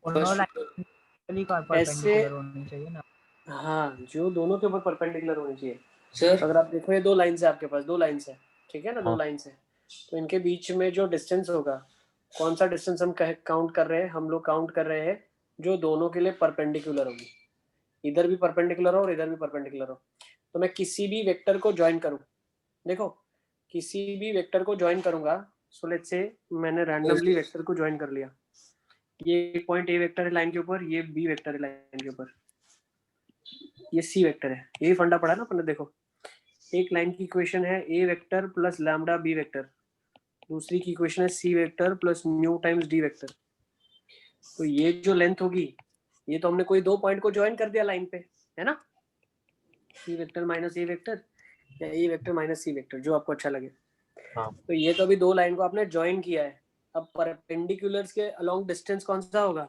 फर्स्ट लाइन का ऐसे, परपेंडिकुलर होनी चाहिए ना। हाँ, जो दोनों के ऊपर परपेंडिकुलर होनी चाहिए। सर तो अगर आप देखो ये दो लाइन्स है आपके पास, दो लाइन्स है, ठीक है ना, दो हाँ। लाइन्स है, तो इनके बीच में जो डिस्टेंस होगा, कौन सा डिस्टेंस हम काउंट कर रहे हैं, हम लोग काउंट कर रहे हैं जो दोनों के लिए परपेंडिकुलर होगी, इधर भी परपेंडिकुलर हो और इधर भी परपेंडिकुलर हो। तो मैं किसी भी वेक्टर को ज्वाइन करूं, देखो किसी भी वेक्टर को ज्वाइन करूंगा, सो लेट्स से मैंने रैंडमली वेक्टर को ज्वाइन कर लिया, ये पॉइंट ए वेक्टर है लाइन के ऊपर, ये बी वेक्टर है लाइन के ऊपर, ये सी वेक्टर है, यही फंडा पड़ा ना अपने। देखो एक लाइन की इक्वेशन है A vector plus lambda B vector, दूसरी की इक्वेशन है C vector plus mu times D vector. तो ये जो लेंथ होगी, ये तो हमने कोई दो पॉइंट को ज्वाइन कर दिया लाइन पे, है ना, C vector minus A vector या ए वेक्टर माइनस सी वेक्टर, जो आपको अच्छा लगे। हाँ। तो ये तो अभी दो लाइन को आपने ज्वाइन किया है। अब परपेंडिकुलर्स के अलोंग डिस्टेंस कौन सा होगा,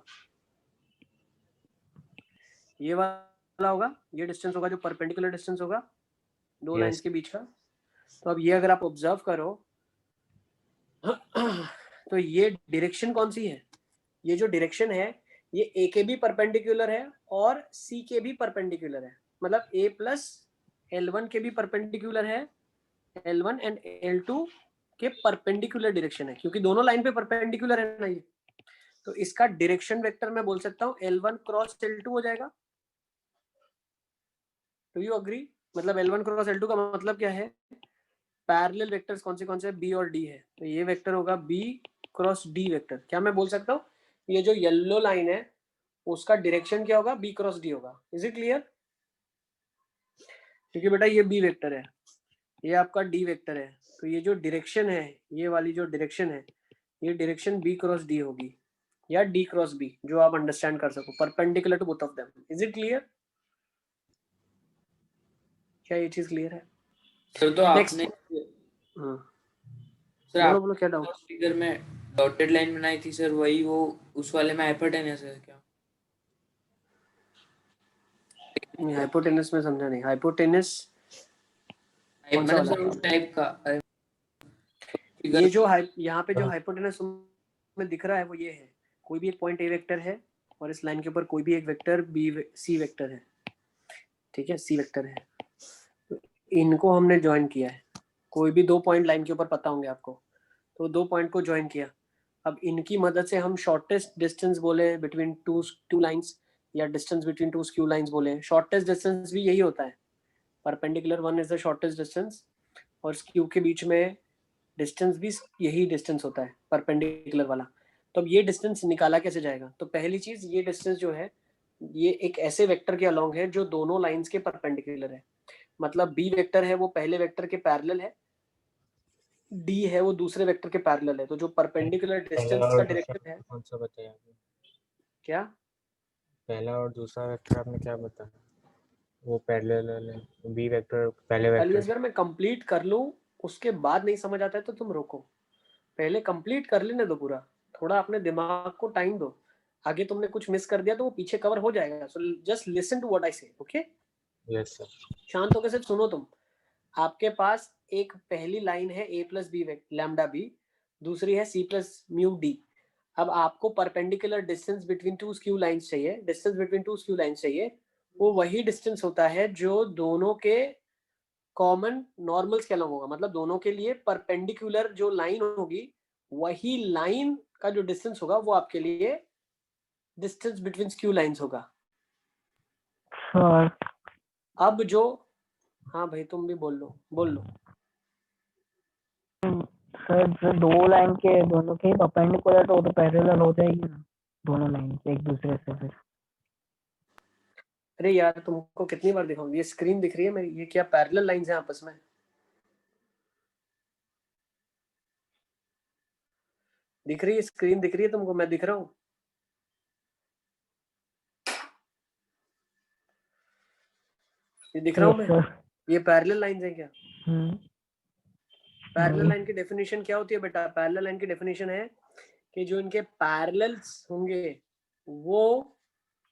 ये वाला होगा, ये डिस्टेंस होगा जो परपेंडिकुलर डिस्टेंस होगा दो यस। लाइंस के बीच का। तो अब ये अगर आप ऑब्जर्व करो तो ये डायरेक्शन कौन सी है, ये जो डायरेक्शन है ये ए के भी परपेंडिकुलर है और सी के भी परपेंडिकुलर है, मतलब ए प्लस L1 के भी परपेंडिकुलर है, L1 एंड L2 के परपेंडिकुलर डायरेक्शन है, क्योंकि दोनों लाइन पे परपेंडिकुलर है ना ये। तो इसका डायरेक्शन वेक्टर मैं बोल सकता हूँ L1 क्रॉस L2 हो जाएगा। डू यू अग्री, मतलब L1 क्रॉस L2 का मतलब क्या है, पैरेलल वेक्टर्स कौन से बी और डी है, तो ये वेक्टर होगा बी क्रॉस डी वेक्टर। क्या मैं बोल सकता हूँ ये जो येलो लाइन है उसका डायरेक्शन क्या होगा, बी क्रॉस डी होगा। इज इट क्लियर, क्योंकि बेटा ये बी वेक्टर है, ये आपका डी वेक्टर है, तो ये जो डायरेक्शन है, ये वाली जो डायरेक्शन है, ये डायरेक्शन बी क्रॉस डी होगी या डी क्रॉस बी, जो आप अंडरस्टैंड कर सको, perpendicular to both of them. Is it clear, क्या ये चीज क्लियर है? सर तो नेक्स्ट, आपने सर बोलो आप बोलो क्या डाउट। फिगर में डॉटेड लाइन बनाई थी सर, वही वो उस वाले में हाइपोटेनस है क्या? हाइपोटेनस में समझा नहीं, हाइपोटेनस कौन सा मतलब वाला, सर उस टाइप का ये फिगर। जो यहाँ पे जो हाइपोटेनस में दिख रहा है वो ये है, कोई भी एक पॉइंट ए वेक्टर है और इस लाइन के ऊपर कोई भी एक वेक्टर बी सी वेक्टर है, ठीक है, सी वेक्टर है, तो इनको हमने ज्वाइन किया है। कोई भी दो पॉइंट लाइन के ऊपर पता होंगे आपको, तो दो पॉइंट को ज्वाइन किया। अब इनकी मदद से हम शॉर्टेस्ट डिस्टेंस बोले बिटवीन टू लाइंस, या distance between two skew lines बोले, शॉर्टेस्ट डिस्टेंस भी यही होता है, perpendicular one is the shortest distance और स्क्यू के बीच में डिस्टेंस भी यही डिस्टेंस होता है परपेंडिकुलर वाला। तो अब ये डिस्टेंस निकाला कैसे जाएगा, तो पहली चीज ये डिस्टेंस जो है ये एक ऐसे वेक्टर के अलोंग है जो दोनों लाइंस के परपेंडिकुलर है, मतलब बी वेक्टर है वो पहले वेक्टर के पैरेलल है, डी है वो दूसरे वेक्टर के पैरेलल है, तो जो परपेंडिकुलर पहला डिस्टेंस और का दूसरा डायरेक्शन है, कौन सा बताया आपने? क्या पहला और दूसरा वेक्टर आपने क्या बताया? वो पैरेलल है, बी वेक्टर पहले अलियस, वेक्टर। अगर मैं कंप्लीट कर लूं उसके बाद नहीं समझ आता है तो तुम रोको, पहले कंप्लीट कर लेने दो पूरा, थोड़ा अपने दिमाग को टाइम दो, आगे तुमने कुछ मिस कर दिया तो वो पीछे कवर हो जाएगा। So just listen to what I say, okay, yes sir. शांत होकर सिर्फ सुनो तुम। आपके पास एक पहली लाइन है A plus B lambda B, दूसरी है सी प्लस म्यू डी। अब आपको perpendicular distance between two skew lines चाहिए, distance between two skew lines चाहिए, वो वही डिस्टेंस होता है जो दोनों के कॉमन नॉर्मल्स के अलग होगा, मतलब दोनों के लिए परपेंडिकुलर जो लाइन होगी वही लाइन का जो डिस्टेंस होगा वो आपके लिए डिस्टेंस बिटवीन स्क्यू लाइंस होगा। सर अब जो, हाँ भाई तुम भी बोल लो। सर सर दो लाइन के दोनों के परपेंडिकुलर तो पैरेलल हो जाएगी ना, दोनों लाइन एक दूसरे से फिर। अरे यार तुमको कितनी बार दिखाऊं, ये स्क्रीन दिख रही है मेरी, ये क्या पैरेलल लाइंस हैं आपस में, दिख रही है स्क्रीन, दिख रही है तुमको, मैं दिख रहा हूँ। ये दिख रहा हूँ यस मैं? सर। ये पैरेलल लाइंस है क्या? पैरेलल नहीं लाइन की डेफिनेशन क्या होती है बेटा? पैरेलल लाइन की डेफिनेशन है कि जो इनके पैरेलल्स होंगे वो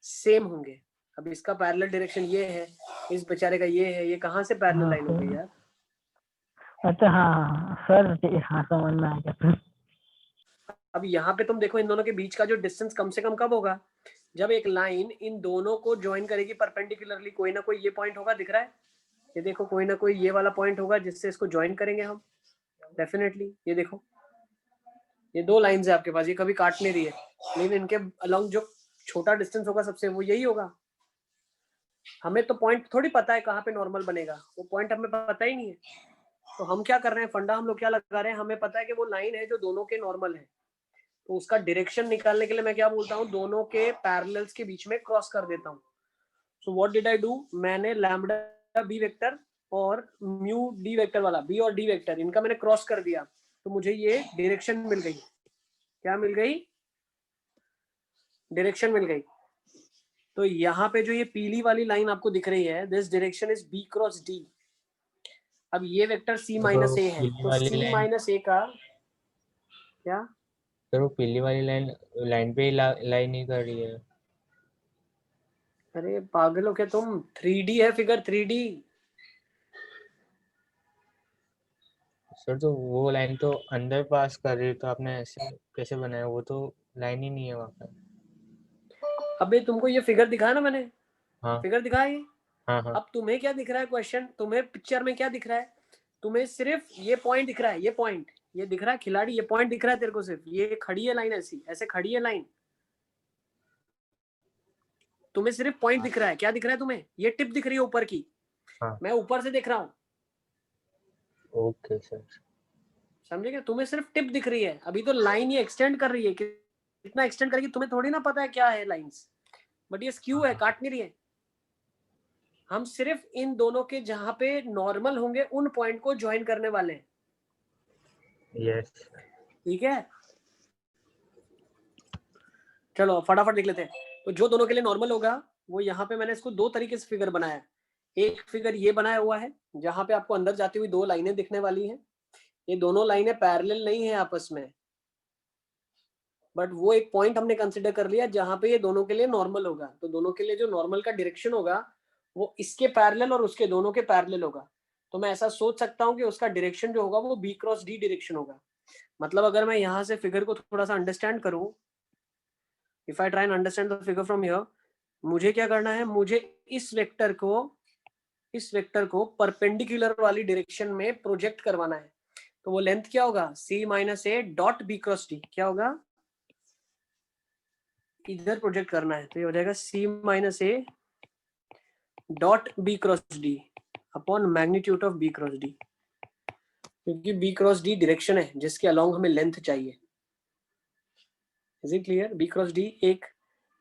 सेम होंगे। अब इसका पैरेलल डायरेक्शन ये है, इस बेचारे का ये है, ये कहाँ से पैरेलल हाँ लाइन हो गई सर। यार? अच्छा हाँ हाँ सर, हाँ समझ में आ गया सर। अब यहाँ पे तुम देखो इन दोनों के बीच का जो डिस्टेंस कम से कम कब होगा? जब एक लाइन इन दोनों को ज्वाइन करेगी परपेंडिकुलरली। कोई ना कोई ये पॉइंट होगा, दिख रहा है? ये देखो, कोई ना कोई ये वाला पॉइंट होगा जिससे इसको ज्वाइन करेंगे हम डेफिनेटली। ये देखो, ये दो लाइंस है आपके पास, ये कभी काट नहीं रही है, लेकिन इनके अलोंग जो छोटा डिस्टेंस होगा सबसे, वो यही होगा। हमें तो पॉइंट थोड़ी पता है कहाँ पे नॉर्मल बनेगा, वो पॉइंट हमें पता ही नहीं है। तो हम क्या कर रहे हैं, फंडा हम लोग क्या लगा रहे हैं, हमें पता है कि वो लाइन है जो दोनों के नॉर्मल है। तो उसका डायरेक्शन निकालने के लिए मैं क्या बोलता हूँ, दोनों के पैरेलल्स के बीच में क्रॉस कर देता हूँ। So what did I do, मैंने लैम्बडा बी वेक्टर और म्यू डी वेक्टर वाला, बी और डी वेक्टर, इनका मैंने क्रॉस कर दिया, तो मुझे ये डायरेक्शन मिल गई। क्या मिल गई? डायरेक्शन मिल गई। तो यहाँ पे जो ये पीली वाली लाइन आपको दिख रही है, this direction is B cross D. अब ये वेक्टर सी माइनस ए है, पीली तो वाली सी लाइन, माइनस ए का क्या? सर वो पीली वाली लाइन लाइन पे ही लाइन नहीं कर रही है। अरे पागल हो क्या तुम? 3D है फिगर, 3D। सर तो वो लाइन तो अंदर पास कर रही है, तो आपने ऐसे कैसे बनाया? वो तो लाइन ही नहीं है वहाँ पे। अबे तुमको ये फिगर दिखाया ना मैंने, हाँ फिगर दिखाया ये। हाँ हाँ। अब तुम्हें क्या दिख रहा है क्वेश्चन, तुम्हें पिक्चर में क्या दिख रहा है? तुम्हें सिर्फ ये पॉइंट दिख रहा है, ये पॉइंट, ये दिख रहा है खिलाड़ी, ये पॉइंट दिख रहा है तेरे को सिर्फ, ये खड़ी है लाइन, ऐसी ऐसे खड़ी है लाइन, तुम्हें सिर्फ पॉइंट दिख रहा है। क्या दिख रहा है तुम्हें? ये टिप दिख रही है ऊपर की, हाँ मैं ऊपर से देख रहा हूँ, ओके सर। समझे क्या? तुम्हें सिर्फ टिप दिख रही है, अभी तो लाइन ये एक्सटेंड कर रही है, कितना एक्सटेंड करेगी तुम्हें थोड़ी ना पता है क्या है लाइंस, बट ये स्क्यू है, काट नहीं रही है। हम सिर्फ इन दोनों के जहां पे नॉर्मल होंगे उन पॉइंट को ज्वाइन करने वाले हैं, यस। ठीक है? चलो फटाफट देख लेते हैं। तो जो दोनों के लिए नॉर्मल होगा, वो यहाँ पे मैंने इसको दो तरीके से फिगर बनाया है। एक फिगर ये बनाया हुआ है जहां पे आपको अंदर जाती हुई दो लाइनें दिखने वाली हैं। ये दोनों लाइनें पैरेलल नहीं है आपस में, बट वो एक पॉइंट हमने कंसिडर कर लिया जहां पे ये दोनों के लिए नॉर्मल होगा। तो दोनों के लिए जो नॉर्मल का डायरेक्शन होगा वो इसके पैरेलल और उसके दोनों के पैरेलल होगा। तो मैं ऐसा सोच सकता हूँ कि उसका डायरेक्शन जो होगा वो बी क्रॉस डी डायरेक्शन होगा। मतलब अगर मैं यहाँ से फिगर को थोड़ा सा अंडरस्टैंड करूँ, if I try and understand the figure from here, मुझे क्या करना है, मुझे इस वेक्टर को परपेंडिकुलर वाली डायरेक्शन में प्रोजेक्ट करवाना है। तो वो लेंथ क्या होगा, C minus A dot B cross D. क्या होगा, इधर प्रोजेक्ट करना है, तो ये हो जाएगा C minus A dot B cross D upon magnitude of B cross D, क्योंकि बी क्रॉस डी डायरेक्शन है जिसके अलोंग हमें लेंथ चाहिए। Is it clear? B cross D एक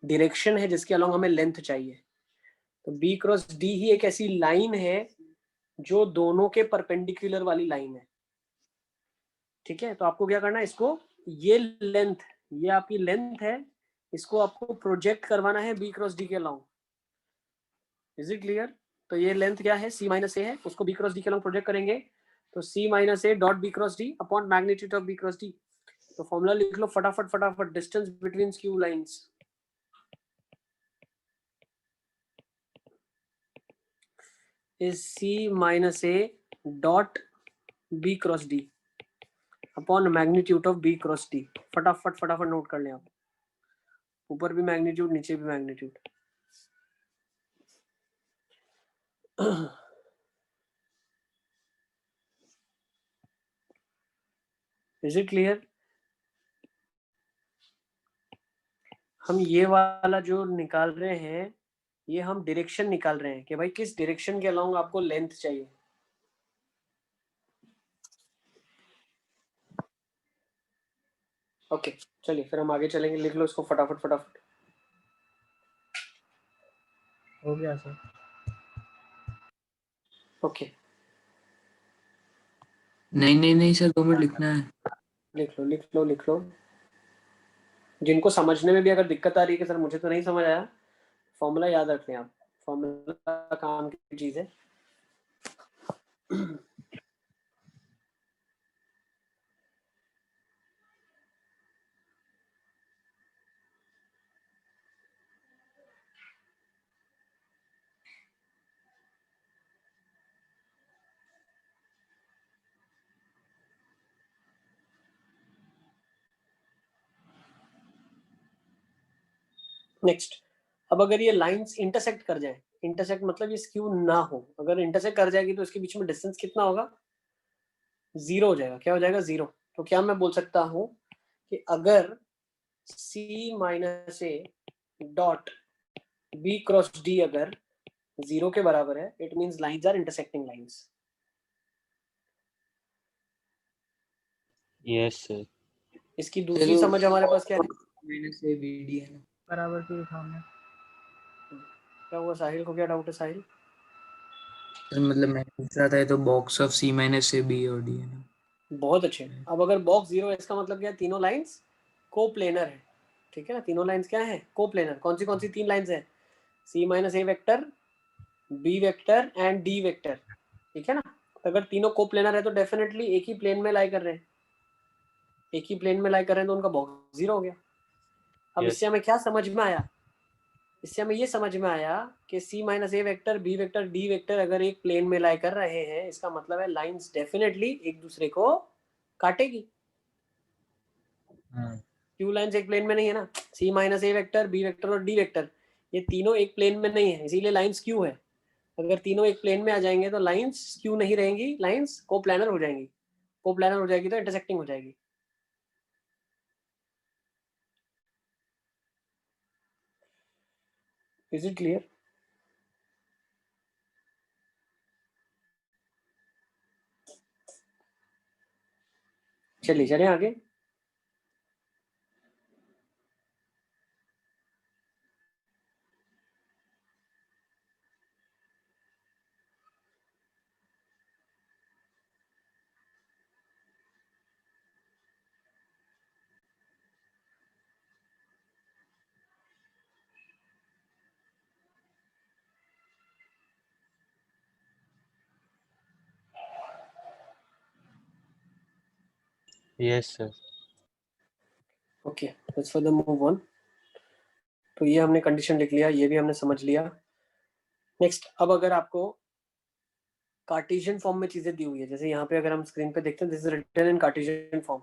डायरेक्शन है जिसके अलोंग हमें लेंथ चाहिए। तो बी क्रॉस डी ही एक ऐसी लाइन है जो दोनों के परपेंडिकुलर वाली लाइन है, ठीक है? तो आपको क्या करना है, इसको ये लेंथ, ये आपकी लेंथ है, इसको आपको प्रोजेक्ट करवाना है बी क्रॉस डी के अलोंग। Is it clear? तो ये लेंथ क्या है, सी माइनस ए है, उसको बी क्रॉस डी के अलोंग प्रोजेक्ट करेंगे, तो C minus A dot B cross D upon magnitude of B cross D. तो फॉर्मूला लिख लो फटाफट फटाफट, distance between skew lines is C minus A dot B cross D upon magnitude of B cross D। फटाफट फटाफट note कर लें आप, ऊपर भी मैग्नीट्यूड नीचे भी मैग्नीट्यूड। Is it clear? हम ये वाला जो निकाल रहे हैं, ये हम डायरेक्शन निकाल रहे हैं कि भाई किस डायरेक्शन के अलोंग आपको लेंथ चाहिए। ओके चलिए फिर हम आगे चलेंगे, लिख लो इसको फटाफट फटाफट। हो गया सर। ओके नहीं सर, 2 मिनट लिखना है। लिख लो लिख लो लिख लो। जिनको समझने में भी अगर दिक्कत आ रही है कि सर मुझे तो नहीं समझ आया, फॉर्मूला याद रख लें आप। फॉर्मूला काम की चीज है। नेक्स्ट, अब अगर ये लाइंस इंटरसेक्ट कर जाए, इंटरसेक्ट मतलब ये स्क्यू ना हो, अगर इंटरसेक्ट कर जाएगी तो इसके बीच में डिस्टेंस कितना होगा? 0 हो जाएगा। क्या हो जाएगा? 0। तो क्या मैं बोल सकता हूँ कि अगर C minus A dot B cross D अगर 0 के बराबर है, it means lines are intersecting lines. Yes sir. इसकी दूसरी समझ हमारे पास क्या है? माइनस ए बी डी है ना। बराबर की सामने। क्या हुआ साहिल को? क्या डाउट है साहिल? सर मतलब मैं पूछ रहा था, ये तो box of C minus A B और डी है ना। बहुत अच्छे। अब अगर बॉक्स 0 है इसका मतलब क्या है? तीनों लाइंस कोप्लेनर है। ठीक है ना, तीनों लाइंस क्या है? कोप्लेनर। कौन सी 3 लाइंस है? C minus A vector, B vector and D vector. ठीक है ना, अगर तीनों कोप्लेनर है तो डेफिनेटली एक ही प्लेन में लाई कर रहे हैं, एक ही प्लेन में लाई कर रहे हैं, तो उनका बॉक्स 0 हो गया। अब Yes. इससे हमें क्या समझ में आया? इससे हमें ये समझ में आया कि C minus A vector, B vector, D vector अगर एक प्लेन में लाई कर रहे हैं, इसका मतलब है लाइंस डेफिनेटली एक दूसरे को काटेगी। क्यू लाइंस एक प्लेन में नहीं है ना, C minus A vector, B vector और D वेक्टर ये तीनों एक प्लेन में नहीं है, इसीलिए लाइंस क्यू है। अगर तीनों एक प्लेन में आ जाएंगे तो लाइंस क्यू नहीं रहेंगी, लाइंस कोप्लानर हो जाएंगी। कोप्लानर हो जाएगी तो इंटरसेक्टिंग हो जाएगी। Is it clear? चलिए चलें आगे। Yes sir. Okay, let's further move on. तो ये हमने कंडीशन लिख लिया, ये भी हमने समझ लिया। नेक्स्ट, अब अगर आपको कार्टेशियन फॉर्म में चीजें दी हुई है, जैसे यहाँ पे अगर हम स्क्रीन पे देखते हैं, this is written in Cartesian form.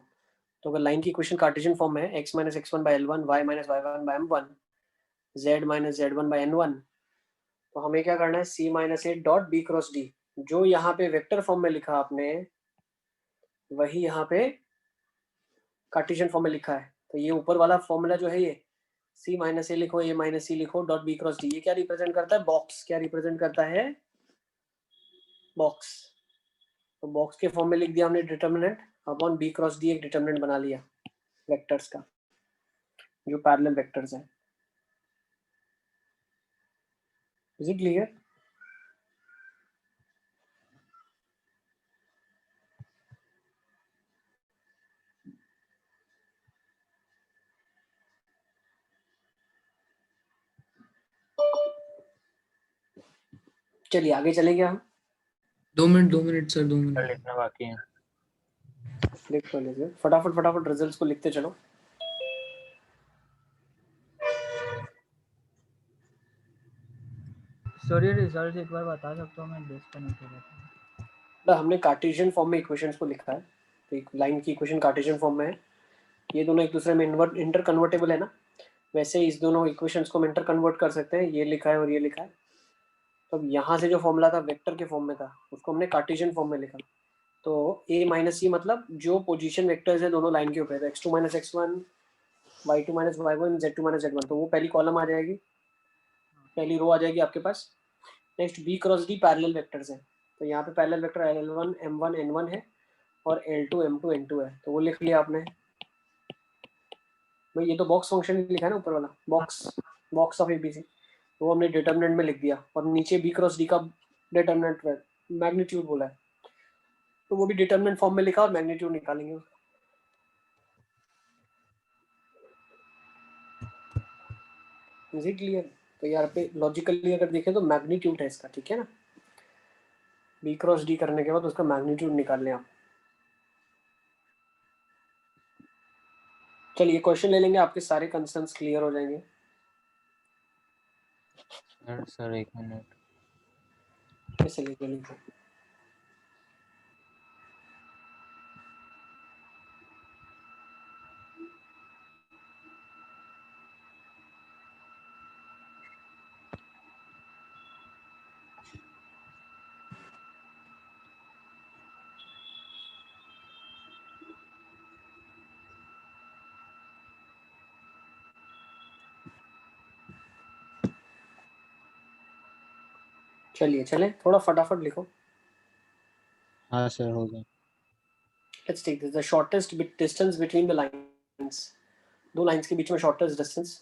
तो अगर लाइन की इक्वेशन कार्टेशियन फॉर्म में है, x minus X one by L one, Y minus Y one by M one, Z minus Z one by N one, तो हमें क्या करना है? C minus A dot B cross D, जो यहाँ पे वेक्टर फॉर्म में लिखा आपने वही यहाँ पे कार्टेशियन फॉर्म में लिखा है। तो ये ऊपर वाला फॉर्मूला जो है, ये C माइनस ए लिखो, A माइनस C लिखो, डॉट बी क्रॉस डी, ये क्या रिप्रेजेंट करता है? बॉक्स। क्या रिप्रेजेंट करता है? बॉक्स। तो बॉक्स के फॉर्म में लिख दिया हमने determinant upon B cross D, एक डिटर्मिनेंट बना लिया वेक्टर्स का, जो पैरेलल वेक्टर्स है। Is it clear? चलिए आगे चलेंगे हम। 2 मिनट सर, 2 मिनट। लिखना बाकी है। लिख तो लीजिए फटाफट रिजल्ट्स को लिखते चलो। सॉरी, रिजल्ट एक बार बता सकता हूँ, मैं डिस्कनेक्ट हो गया था। हमने कार्टेशियन फॉर्म में इक्वेशंस को लिखा है, तो एक लाइन की इक्वेशन कार्टेशियन फॉर्म में है, ये दोनों एक दूसरे में इंटर कन्वर्टेबल है ना, वैसे इस दोनों इक्वेशंस को हम इंटर कन्वर्ट कर सकते हैं। ये लिखा है और ये लिखा है। तो अब यहाँ से जो फॉर्मूला था वेक्टर के फॉर्म में था, उसको हमने कार्टेशियन फॉर्म में लिखा। तो a माइनस सी मतलब जो पोजीशन वेक्टर्स है दोनों लाइन के ऊपर, तो x2 minus x1, y2 minus y1, z2 minus z1, तो वो पहली कॉलम आ जाएगी, पहली रो आ जाएगी आपके पास। Next b cross d parallel vectors है, तो यहाँ पे parallel vector l1 m1 n1 है और l2 m2 n2 है, तो वो लिख लिया आपने। भाई ये तो बॉक्स फंक्शन लिखा है ना ऊपर वाला, बॉक्स ऑफ एबीसी, तो वो हमने डिटर्मिनेंट में लिख दिया, और नीचे b क्रॉस d का डिटर्मिनेंट मैग्नीट्यूड बोला है, तो वो भी डिटर्मिनेंट फॉर्म में लिखा और मैग्नीट्यूड निकालेंगे। Is it clear? तो यहाँ पे लॉजिकली अगर देखें तो मैग्नीट्यूड है इसका, ठीक है ना। बी क्रॉस डी करने के बाद उसका मैग्नीट्यूड निकाल लें आप। चलिए क्वेश्चन ले लेंगे, आपके सारे कंसर्न्स क्लियर हो जाएंगे। Sir 1 minute. कैसे लेके लिखो। चलिए चले थोड़ा फटाफट लिखो। हाँ सर हो गया। Let's take this. The shortest distance between the lines. दो लाइंस के बीच में shortest distance.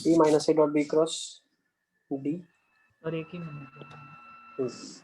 B minus A dot B cross D. और एक ही minute.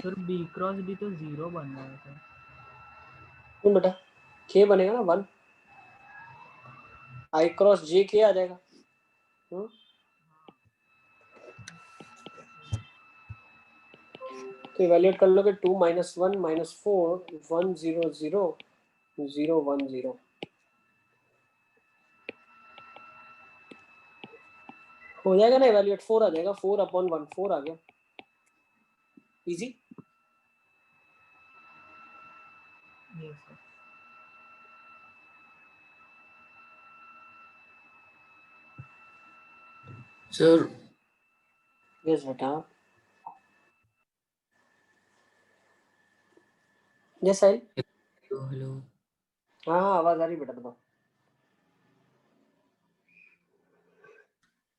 Sir B cross D तो 0 बन रहा है सर। क्यों बेटा, K बनेगा ना 1, I क्रॉस J K आ जाएगा। तो इवैल्यूएट कर लोगे 2 minus 1 minus 4 1 0 0 0 1 0। हो जाएगा ना इवैल्यूएट, 4 आ जाएगा, 4/1 4 आ गया। Easy. Yes sir. Sir yes बेटा। यस साहिल। हेलो। हाँ हाँ आवाज आ रही बेटा, बताओ।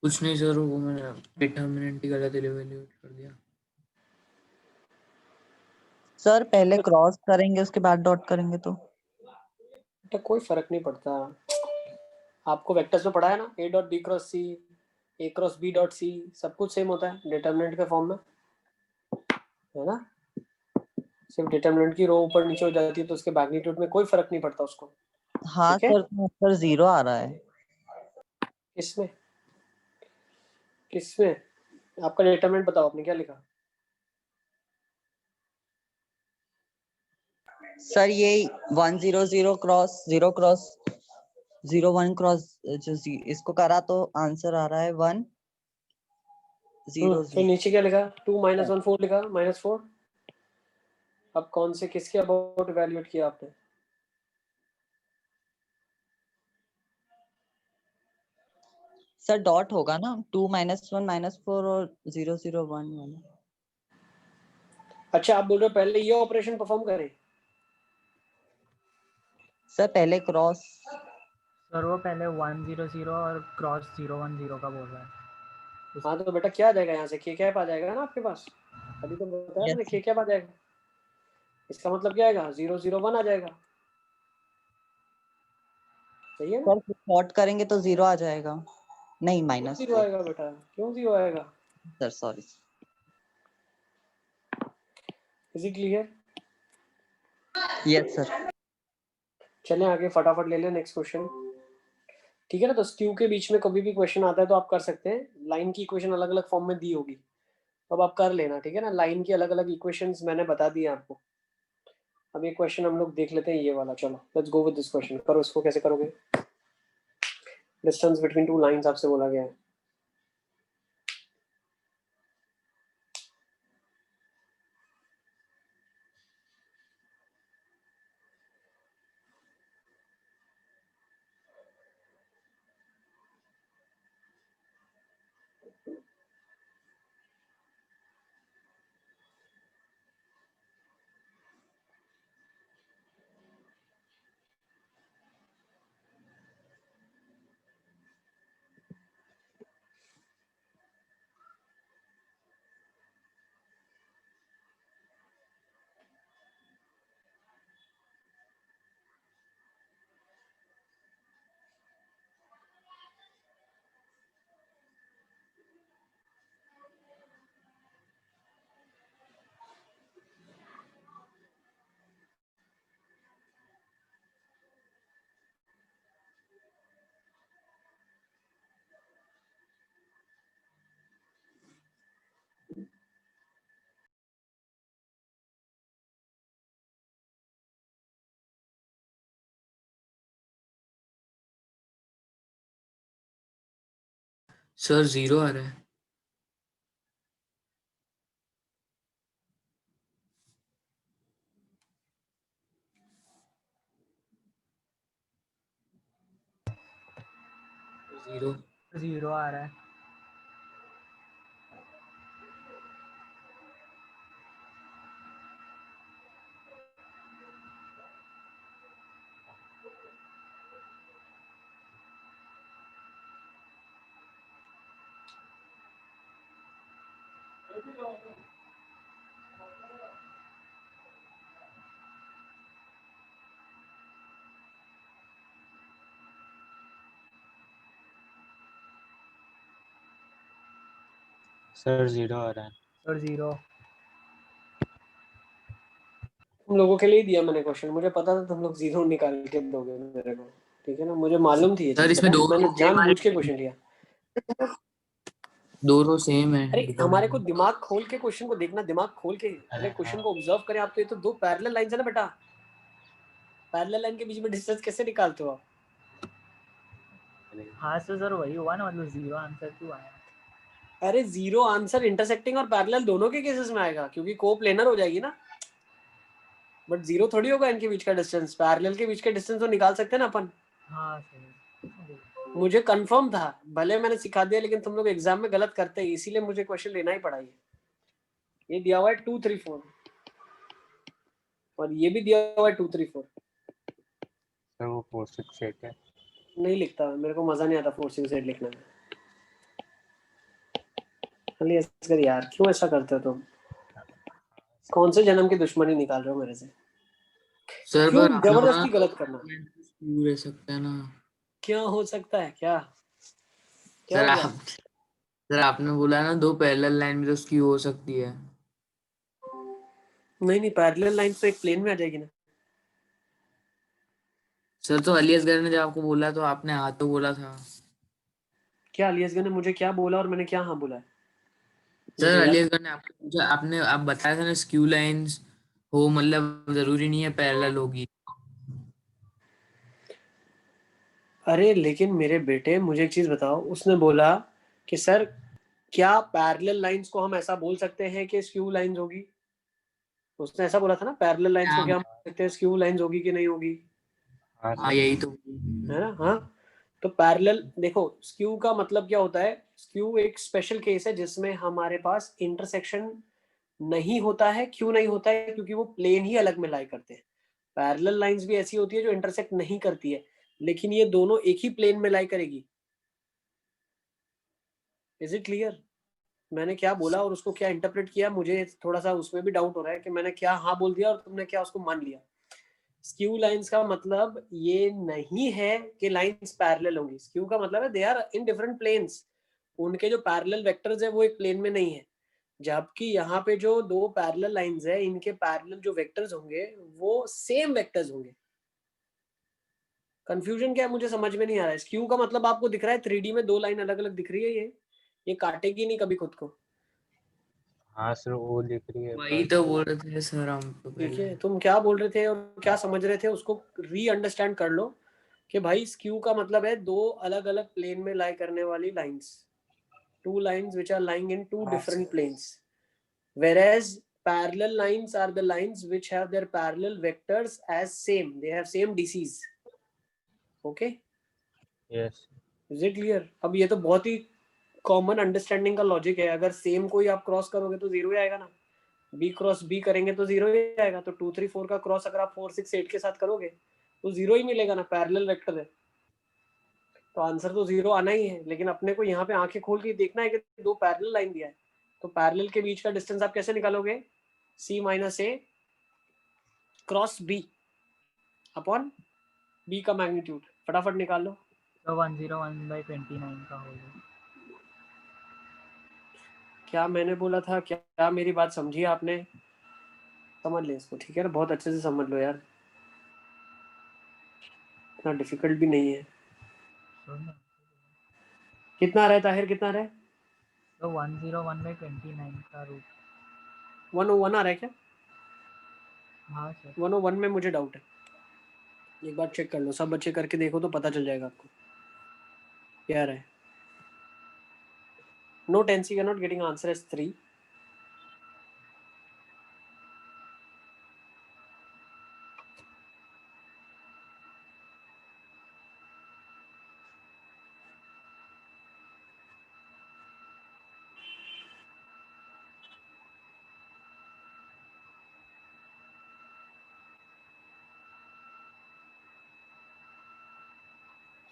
कुछ नहीं सर, वो मैंने डिटर्मिनेंट ही गलत इवैल्यूएट कर दिया। सर पहले क्रॉस करेंगे उसके बाद डॉट करेंगे तो बेटा कोई फर्क नहीं पड़ता, आपको वेक्टर्स में पढ़ा है ना, A dot B cross C, A cross B dot C, सब कुछ सेम होता है डिटर्मिनेंट के फॉर्म में, है ना। सिर्फ डिटर्मिनेंट की रो ऊपर नीचे हो जाती है तो उसके मैग्नीट्यूड में कोई फर्क नहीं पड़ता उसको। हाँ ठीक है? सर तो ऊपर 0 आ रहा है। किसमें किसमें आपका डिटर्मिनेंट बताओ, आपने क्या लिखा। सर ये 1 0 0 क्रॉस 0 क्रॉस 0 1 क्रॉस जो इसको करा तो आंसर आ रहा है 1 0 फिर 0। नीचे क्या लिखा, 2 minus 1 4 लिखा, -4। अब कौन से किसके अबाउट इवैल्यूएट किया आपने। सर डॉट होगा ना 2 -1 -4 और 0 0 1 1। अच्छा आप बोल रहे हो पहले ये ऑपरेशन परफॉर्म करें। सर पहले क्रॉस। सर वो पहले 1 0 0 और क्रॉस 0 1 0 का बोल रहा है। हाँ तो बेटा क्या आ जाएगा यहाँ से, के कैप आ जाएगा ना आपके पास, अभी तो बताया मैंने, के कैप आ जाएगा। इसका मतलब क्या आएगा, 0 0 1 आ जाएगा। सही है ना? सर शॉर्ट करेंगे तो 0 आ जाएगा, नहीं माइनस जीरो आएगा बेटा, क्यों जीरो आएगा? Sir sorry. Is it clear? Yes sir. चलें आगे फटाफट ले लें नेक्स्ट क्वेश्चन। ठीक है ना? तो स्क्यू के बीच में कभी भी क्वेश्चन आता है तो आप कर सकते हैं। लाइन की इक्वेशन अलग अलग फॉर्म में दी होगी, अब आप कर लेना। ठीक है ना? लाइन की अलग अलग इक्वेशंस मैंने बता दी आपको। अब ये क्वेश्चन हम लोग देख लेते हैं, ये वाला। चलो let's go with this question. करो इसको, कैसे करोगे? डिस्टेंस बिटवीन टू लाइंस आपसे बोला गया है। सर 0 आ रहा है। जीरो 0 आ रहा है। सर 0 आ रहा है। सर 0। तुम लोगों के लिए दिया मैंने क्वेश्चन, मुझे पता था तुम लोग जीरो निकाल के दोगे मेरे को। ठीक है ना? मुझे मालूम थी ये सर चीज, इसमें पता है? दो मैंने रो जानबूझ के क्वेश्चन लिया। सेम है। अरे हमारे को दिमाग खोल के क्वेश्चन को देखना, दिमाग खोल के अरे अरे क्वेश्चन हाँ। को ऑब्जर्व करें आप। तो ये तो दो पैरेलल लाइंस है ना बेटा, पैरेलल लाइन के बीच में डिस्टेंस कैसे निकालते हो आप? हाँ सर वही हुआ ना, मतलब 0 आंसर क्यों आया? अरे जीरो आंसर इंटरसेक्टिंग और पैरेलल दोनों के केसेस में आएगा, क्योंकि को प्लेनर हो जाएगी ना। बट जीरो थोड़ी होगा इनके बीच का डिस्टेंस। पैरेलल के बीच का डिस्टेंस तो निकाल सकते हैं ना अपन। हाँ सर। मुझे कंफर्म था, भले मैंने सिखा दिया, लेकिन तुम लोग एग्जाम में गलत करते हैं, इसीलिए मुझे क्वेश्चन लेना ही पड़ा। ये दिया हुआ है 2 3 4 और ये भी दिया हुआ है 2 3 4। सर वो 4 6 8 है। नहीं लिखता, मेरे को मजा नहीं आता 4 6 8 लिखने में। खाली ऐसे कर यार, क्यों ऐसा करते हो तुम? कौन से जन्म की दुश्मनी निकाल रहे हो मेरे से? सर क्यों पर आपने बोला जबरदस्ती गलत करना? स्क्यू रह सकता है ना। क्या हो सकता है? क्या क्या सर हो गया? आपने बोला ना दो पैरेलल लाइन में तो स्क्यू हो सकती है। नहीं नहीं, पैरेलल लाइन तो एक प्लेन में आ जाएगी ना। सर तो अलियासगर ने जब आपको बोला तो आपने हाँ तो बोला था। क्या अलियासगर ने मुझे क्या बोला और मैंने क्या हाँ बोला है? सर मुझे याद। अलियासगर ने आपको पूछा, आप बताया था ना स्क्यू लाइंस हो मतलब जरूरी नहीं है पैरेलल होगी। अरे लेकिन मेरे बेटे, मुझे एक चीज बताओ, उसने बोला कि सर क्या पैरेलल लाइंस को हम ऐसा बोल सकते हैं कि स्क्यू लाइंस होगी? उसने ऐसा बोला था ना, पैरेलल लाइंस को हाँ क्या हम बोल सकते हैं, स्क्यू लाइंस होगी कि नहीं होगी? हाँ हाँ सर। यही तो। है ना? हाँ। तो पैरेलल देखो, स्क्यू का मतलब क्या होता है? स्क्यू एक स्पेशल केस है जिसमें हमारे पास इंटरसेक्शन नहीं होता है। क्यों नहीं होता है? क्योंकि वो प्लेन ही अलग में लाई करते हैं। पैरेलल लाइंस भी ऐसी होती है जो इंटरसेक्ट नहीं करती है, लेकिन ये दोनों एक ही प्लेन में लाई करेगी। Is it clear? मैंने क्या बोला और उसको क्या इंटरप्रेट किया, मुझे थोड़ा सा उसमें भी डाउट हो रहा है कि मैंने क्या हाँ बोल दिया और तुमने क्या उसको मान लिया। स्क्यू लाइंस का मतलब ये नहीं है कि लाइंस पैरेलल होंगी। स्क्यू का मतलब है they are in different planes, उनके जो पैरेलल वेक्टर्स है वो एक प्लेन में नहीं है, जबकि यहाँ पे जो दो पैरेलल लाइंस है इनके पैरेलल जो वेक्टर्स होंगे वो सेम वेक्टर्स होंगे। कंफ्यूजन क्या है मुझे समझ में नहीं आ रहा है। स्क्यू का मतलब आपको दिख रहा है 3D में दो लाइन अलग अलग दिख रही है, ये काटेगी नहीं कभी खुद को। हाँ सर वो दिख रही है वही पर तो बोल रहे थे सर हम तो ठीक पहले। है, तुम क्या बोल रहे थे और क्या समझ रहे थे उसको री अंडरस्टैंड कर लो कि भाई स्क्यू का मतलब है दो अलग अलग प्लेन में लाई करने वाली lines, two lines which are lying in two different planes, whereas parallel lines are the lines which have their parallel vectors as same, they have same DCs. Okay, yes is it clear? अब ये तो बहुत ही common understanding का logic है। अगर same कोई आप cross करोगे तो जीरो ही आएगा ना, बी क्रॉस बी करेंगे तो जीरो ही आएगा। तो 2 3 4 का क्रॉस अगर आप 4 6 8 के साथ करोगे तो जीरो ही मिलेगा ना, पैरेलल वेक्टर है तो आंसर तो जीरो आना ही है। लेकिन अपने को यहाँ पे आंखें खोल के देखना है कि दो पैरेलल लाइन दिया है, तो पैरेलल के बीच का डिस्टेंस आप कैसे निकालोगे? C माइनस ए क्रॉस बी अपॉन बी का मैग्नीट्यूड, फटाफट निकाल लो। तो 101/29 का होगा। क्या मैंने बोला था, क्या मेरी बात समझी आपने? समझ ले इसको, ठीक है ना, बहुत अच्छे से समझ लो यार, इतना डिफिकल्ट भी नहीं है। सुन कितना आ रहा है ताहिर, कितना आ रहा है? तो 101/29 का रूट। 101 आ रहा है क्या? हाँ सर। 101 में मुझे डाउट है, एक बार चेक कर लो, सब बच्चे करके देखो तो पता चल जाएगा आपको क्या रहा है। Note NC, you are not getting answer as 3.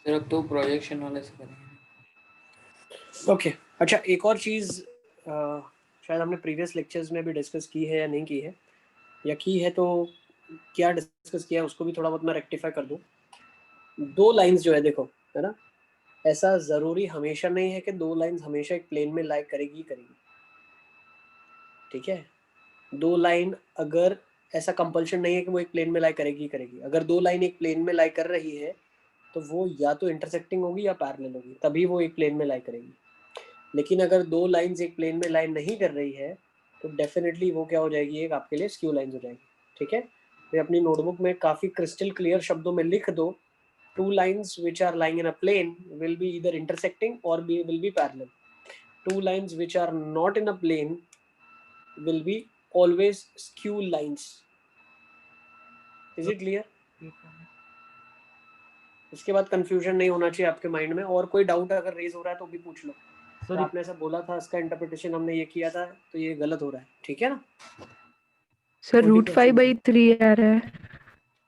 Sir अब तो प्रोजेक्शन वाले से करेंगे। ओके अच्छा, एक और चीज़ शायद हमने प्रीवियस लेक्चर्स में भी डिस्कस की है या नहीं की है, या की है तो क्या डिस्कस किया है उसको भी थोड़ा बहुत मैं रेक्टिफाई कर दूं। दो लाइंस जो है देखो, है ना, ऐसा ज़रूरी हमेशा नहीं है कि दो लाइंस हमेशा एक प्लेन में लाई करेगी, ठीक है। दो लाइन अगर, ऐसा कंपल्शन नहीं है कि वो एक प्लेन में लाई करेगी। अगर दो लाइन एक प्लेन में लाई कर रही है तो वो या तो इंटरसेक्टिंग होगी या पैरेलल होगी, तभी वो एक प्लेन में लाई करेगी। लेकिन अगर दो लाइंस एक प्लेन में लाई नहीं कर रही है तो डेफिनेटली वो क्या हो जाएगी, एक आपके लिए स्क्यू लाइंस हो जाएगी, ठीक है। तो अपनी नोटबुक में काफ़ी क्रिस्टल क्लियर शब्दों में लिख दो, two lines which are lying in a plane will be either intersecting और will be parallel. Two lines which are not in a plane will be always skew lines. Is it clear? इसके बाद confusion नहीं होना चाहिए आपके mind में, और कोई डाउट अगर रेज हो रहा है तो भी पूछ लो। तो सर आपने ऐसा बोला था, इसका इंटरप्रिटेशन हमने ये किया था, तो ये गलत हो रहा है, ठीक है ना। सर कोई भी √5/3 आ रहा है।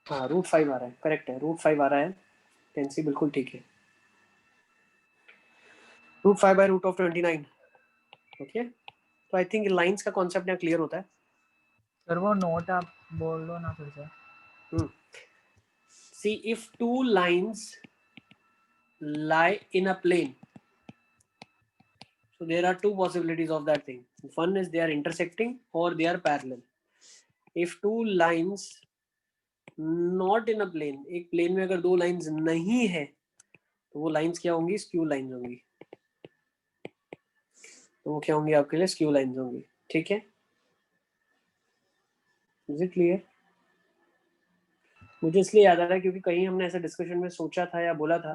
हाँ √5 आ रहा है, करेक्ट है, √5 आ रहा है, टेंसी बिल्कुल ठीक है, √5/√29। ओके, तो आई थिंक लाइंस का कॉन्सेप्ट यहाँ क्लियर होता है। सर वो नोट आप बोल दो ना फिर से। See, if two lines lie in a plane, so there are two possibilities of that thing. One is they are intersecting or they are parallel. If two lines not in a plane, एक plane में अगर दो lines नहीं है तो वो lines क्या होंगी, स्क्यू लाइंस होंगी। तो वो क्या होंगी आपके लिए, स्क्यू लाइंस होंगी, ठीक है। Is it clear? मुझे इसलिए याद आ रहा है क्योंकि कहीं हमने ऐसा डिस्कशन में सोचा था या बोला था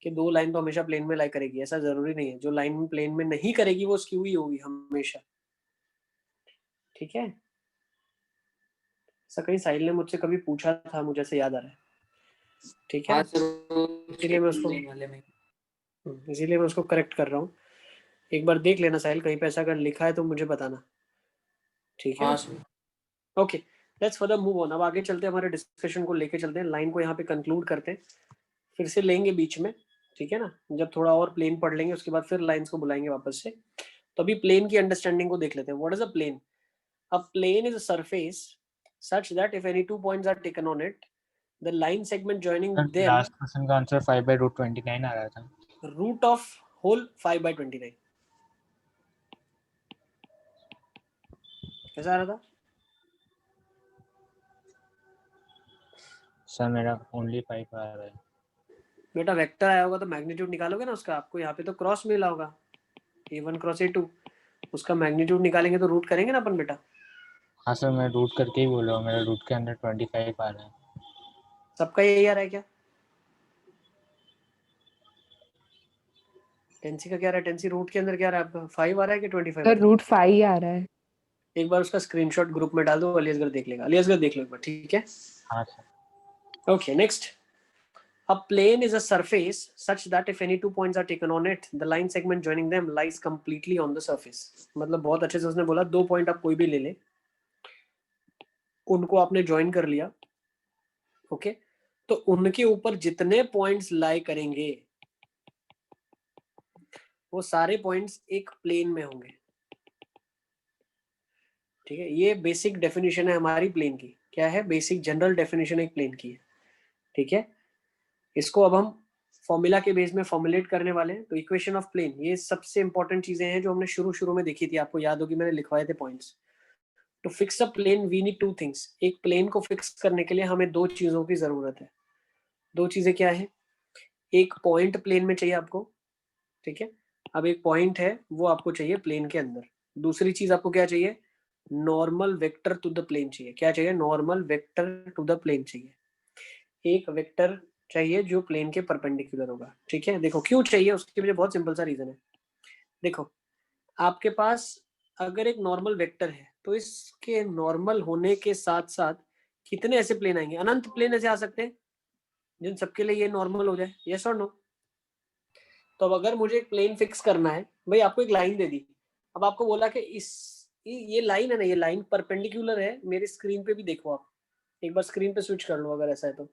कि दो लाइन तो हमेशा प्लेन में लाई करेगी, ऐसा जरूरी नहीं है। जो लाइन प्लेन में नहीं करेगी वो स्क्यू ही होगी हमेशा, ठीक है। ऐसा कहीं साहिल ने मुझसे कभी पूछा था, मुझे ऐसे याद आ रहा है, ठीक है हाँ ना? सर इसीलिए मैं उसको करेक्ट कर रहा हूँ। एक बार देख लेना साहिल, कहीं पे ऐसा अगर लिखा है तो मुझे बताना, ठीक है हाँ ना। Sir. Okay, let's further move on. अब आगे चलते हैं, हमारे डिस्कशन को लेके चलते हैं, लाइन को यहाँ पे कंक्लूड करते हैं, फिर से लेंगे बीच में, ठीक है ना। जब थोड़ा और प्लेन पढ़ लेंगे उसके बाद फिर लाइंस को बुलाएंगे वापस से। तो अभी प्लेन की अंडरस्टैंडिंग को देख लेते हैं। What is a plane? A plane is a surface such that if any 2 points are taken on it, the line segment joining them last question का आंसर 5/√29 आ रहा था. root of whole 5/29 कैसा आ रहा था? सर मेरा ओनली 5 आ रहा है. बेटा वेक्टर आया होगा तो मैग्नीट्यूड निकालोगे ना उसका. आपको यहाँ पे तो क्रॉस मिला होगा a1 क्रॉस a2, उसका मैग्नीट्यूड निकालेंगे तो रूट करेंगे ना अपन बेटा. हाँ सर मैं रूट करके ही बोल रहा हूँ. मेरा रूट के अंदर 25 आ रहा है. सबका यही आ रहा है क्या? टेंसी का क्या आ रहा है? टेंसी रूट के अंदर क्या आ रहा है आपका? 5 आ रहा है कि 25 आ रहा सर है? रूट 5 आ रहा है. एक बार उसका स्क्रीनशॉट ग्रुप में डाल दो, अलियासगर देख लेगा. अलियासगर देख लो एक बार, ठीक है? हाँ sir. Okay, next. A plane is a surface such that if any 2 points are taken on it, the line segment joining them lies completely on the surface. मतलब बहुत अच्छे से उसने बोला 2 पॉइंट आप कोई भी ले ले, उनको आपने ज्वाइन कर लिया, ओके, तो उनके ऊपर जितने पॉइंट्स लाई करेंगे वो सारे पॉइंट्स एक प्लेन में होंगे. ठीक है, ये बेसिक डेफिनेशन है हमारी प्लेन की. क्या है? बेसिक जनरल डेफिनेशन एक प्लेन की है. ठीक है, इसको अब हम फॉर्मूला के बेस में फॉर्मुलेट करने वाले हैं. तो इक्वेशन ऑफ प्लेन, ये सबसे इंपॉर्टेंट चीजें हैं जो हमने शुरू में देखी थी. आपको याद होगी मैंने लिखवाए थे points. To fix a plane we need 2 things. एक प्लेन को फिक्स करने के लिए हमें 2 चीजों की जरूरत है. 2 चीजें क्या है? एक पॉइंट प्लेन में चाहिए आपको. ठीक है, अब एक पॉइंट है वो आपको चाहिए प्लेन के अंदर. दूसरी चीज आपको क्या चाहिए? Normal vector to the plane चाहिए. क्या चाहिए? Normal vector to the plane चाहिए. एक वेक्टर चाहिए जो प्लेन के परपेंडिकुलर होगा. ठीक है, देखो क्यों चाहिए, उसके पीछे बहुत सिंपल सा रीजन है. देखो, आपके पास अगर एक नॉर्मल वेक्टर है तो इसके नॉर्मल होने के साथ साथ कितने ऐसे प्लेन आएंगे? अनंत प्लेन ऐसे आ सकते हैं जिन सबके लिए ये नॉर्मल हो जाए. यस और नो? तो अब अगर मुझे एक प्लेन फिक्स करना है, भाई आपको एक लाइन दे दी, अब आपको बोला कि इस ये लाइन है ना, ये लाइन परपेंडिकुलर है. मेरी स्क्रीन पे भी देखो, आप एक बार स्क्रीन पे स्विच कर लो अगर ऐसा है तो.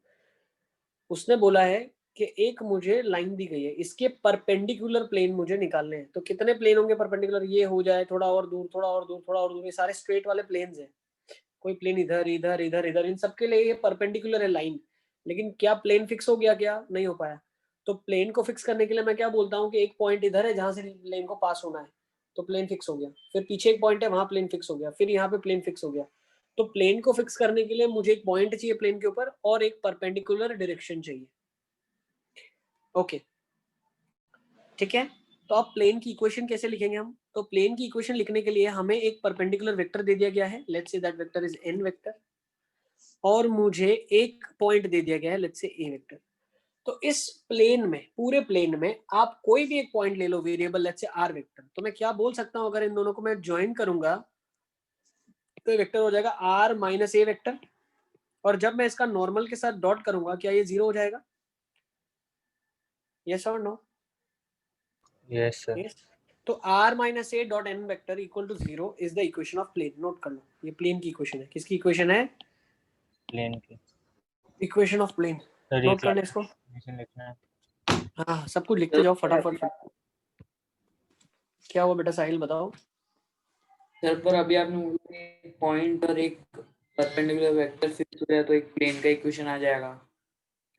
उसने बोला है कि एक मुझे लाइन दी गई है, इसके परपेंडिकुलर प्लेन मुझे निकालने हैं. तो कितने प्लेन होंगे परपेंडिकुलर? ये हो जाए, थोड़ा और दूर, थोड़ा और दूर, थोड़ा और दूर, ये सारे स्ट्रेट वाले प्लेन्स हैं. कोई प्लेन इधर इधर इधर इधर, इन सबके लिए ये परपेंडिकुलर है लाइन. लेकिन क्या प्लेन फिक्स हो गया? क्या नहीं हो पाया. तो प्लेन को फिक्स करने के लिए मैं क्या बोलता हूँ कि एक पॉइंट इधर है जहां से प्लेन को पास होना है, तो प्लेन फिक्स हो गया. फिर पीछे एक पॉइंट है, वहां प्लेन फिक्स हो गया. फिर यहाँ पे प्लेन फिक्स हो गया. तो प्लेन को फिक्स करने के लिए मुझे एक पॉइंट चाहिए प्लेन के ऊपर और एक परपेंडिकुलर डायरेक्शन चाहिए. ओके, ठीक है. तो अब प्लेन की इक्वेशन कैसे लिखेंगे हम? तो प्लेन की इक्वेशन लिखने के लिए हमें एक परपेंडिकुलर वेक्टर दे दिया गया है. Let's say that vector is an vector. और मुझे एक पॉइंट दे दिया गया है, लेट्स से ए वेक्टर. तो इस प्लेन में, पूरे प्लेन में आप कोई भी एक पॉइंट ले लो, variable let's say R vector. तो मैं क्या बोल सकता हूं, अगर इन दोनों को मैं ज्वाइन करूंगा तो ये वेक्टर हो जाएगा आर माइनस ए वेक्टर. और जब मैं इसका नॉर्मल के साथ डॉट करूंगा, क्या ये 0 हो जाएगा? यस और नो? Yes sir. Yes. तो r minus A dot N vector equal to 0 is the equation of plane. Note कर लो, ये प्लेन की इक्वेशन है. किसकी इक्वेशन है? प्लेन की. Equation of plane. सर ये नोट कर ले इसको. क्लासिफिकेशन लिखना है. हाँ, सब कुछ लिखते जाओ फटाफट. क्या हुआ बेटा साहिल, बताओ. सर पर अभी आपने बोला एक पॉइंट और एक परपेंडिकुलर वेक्टर फिक्स हो जाए तो एक प्लेन का इक्वेशन आ जाएगा.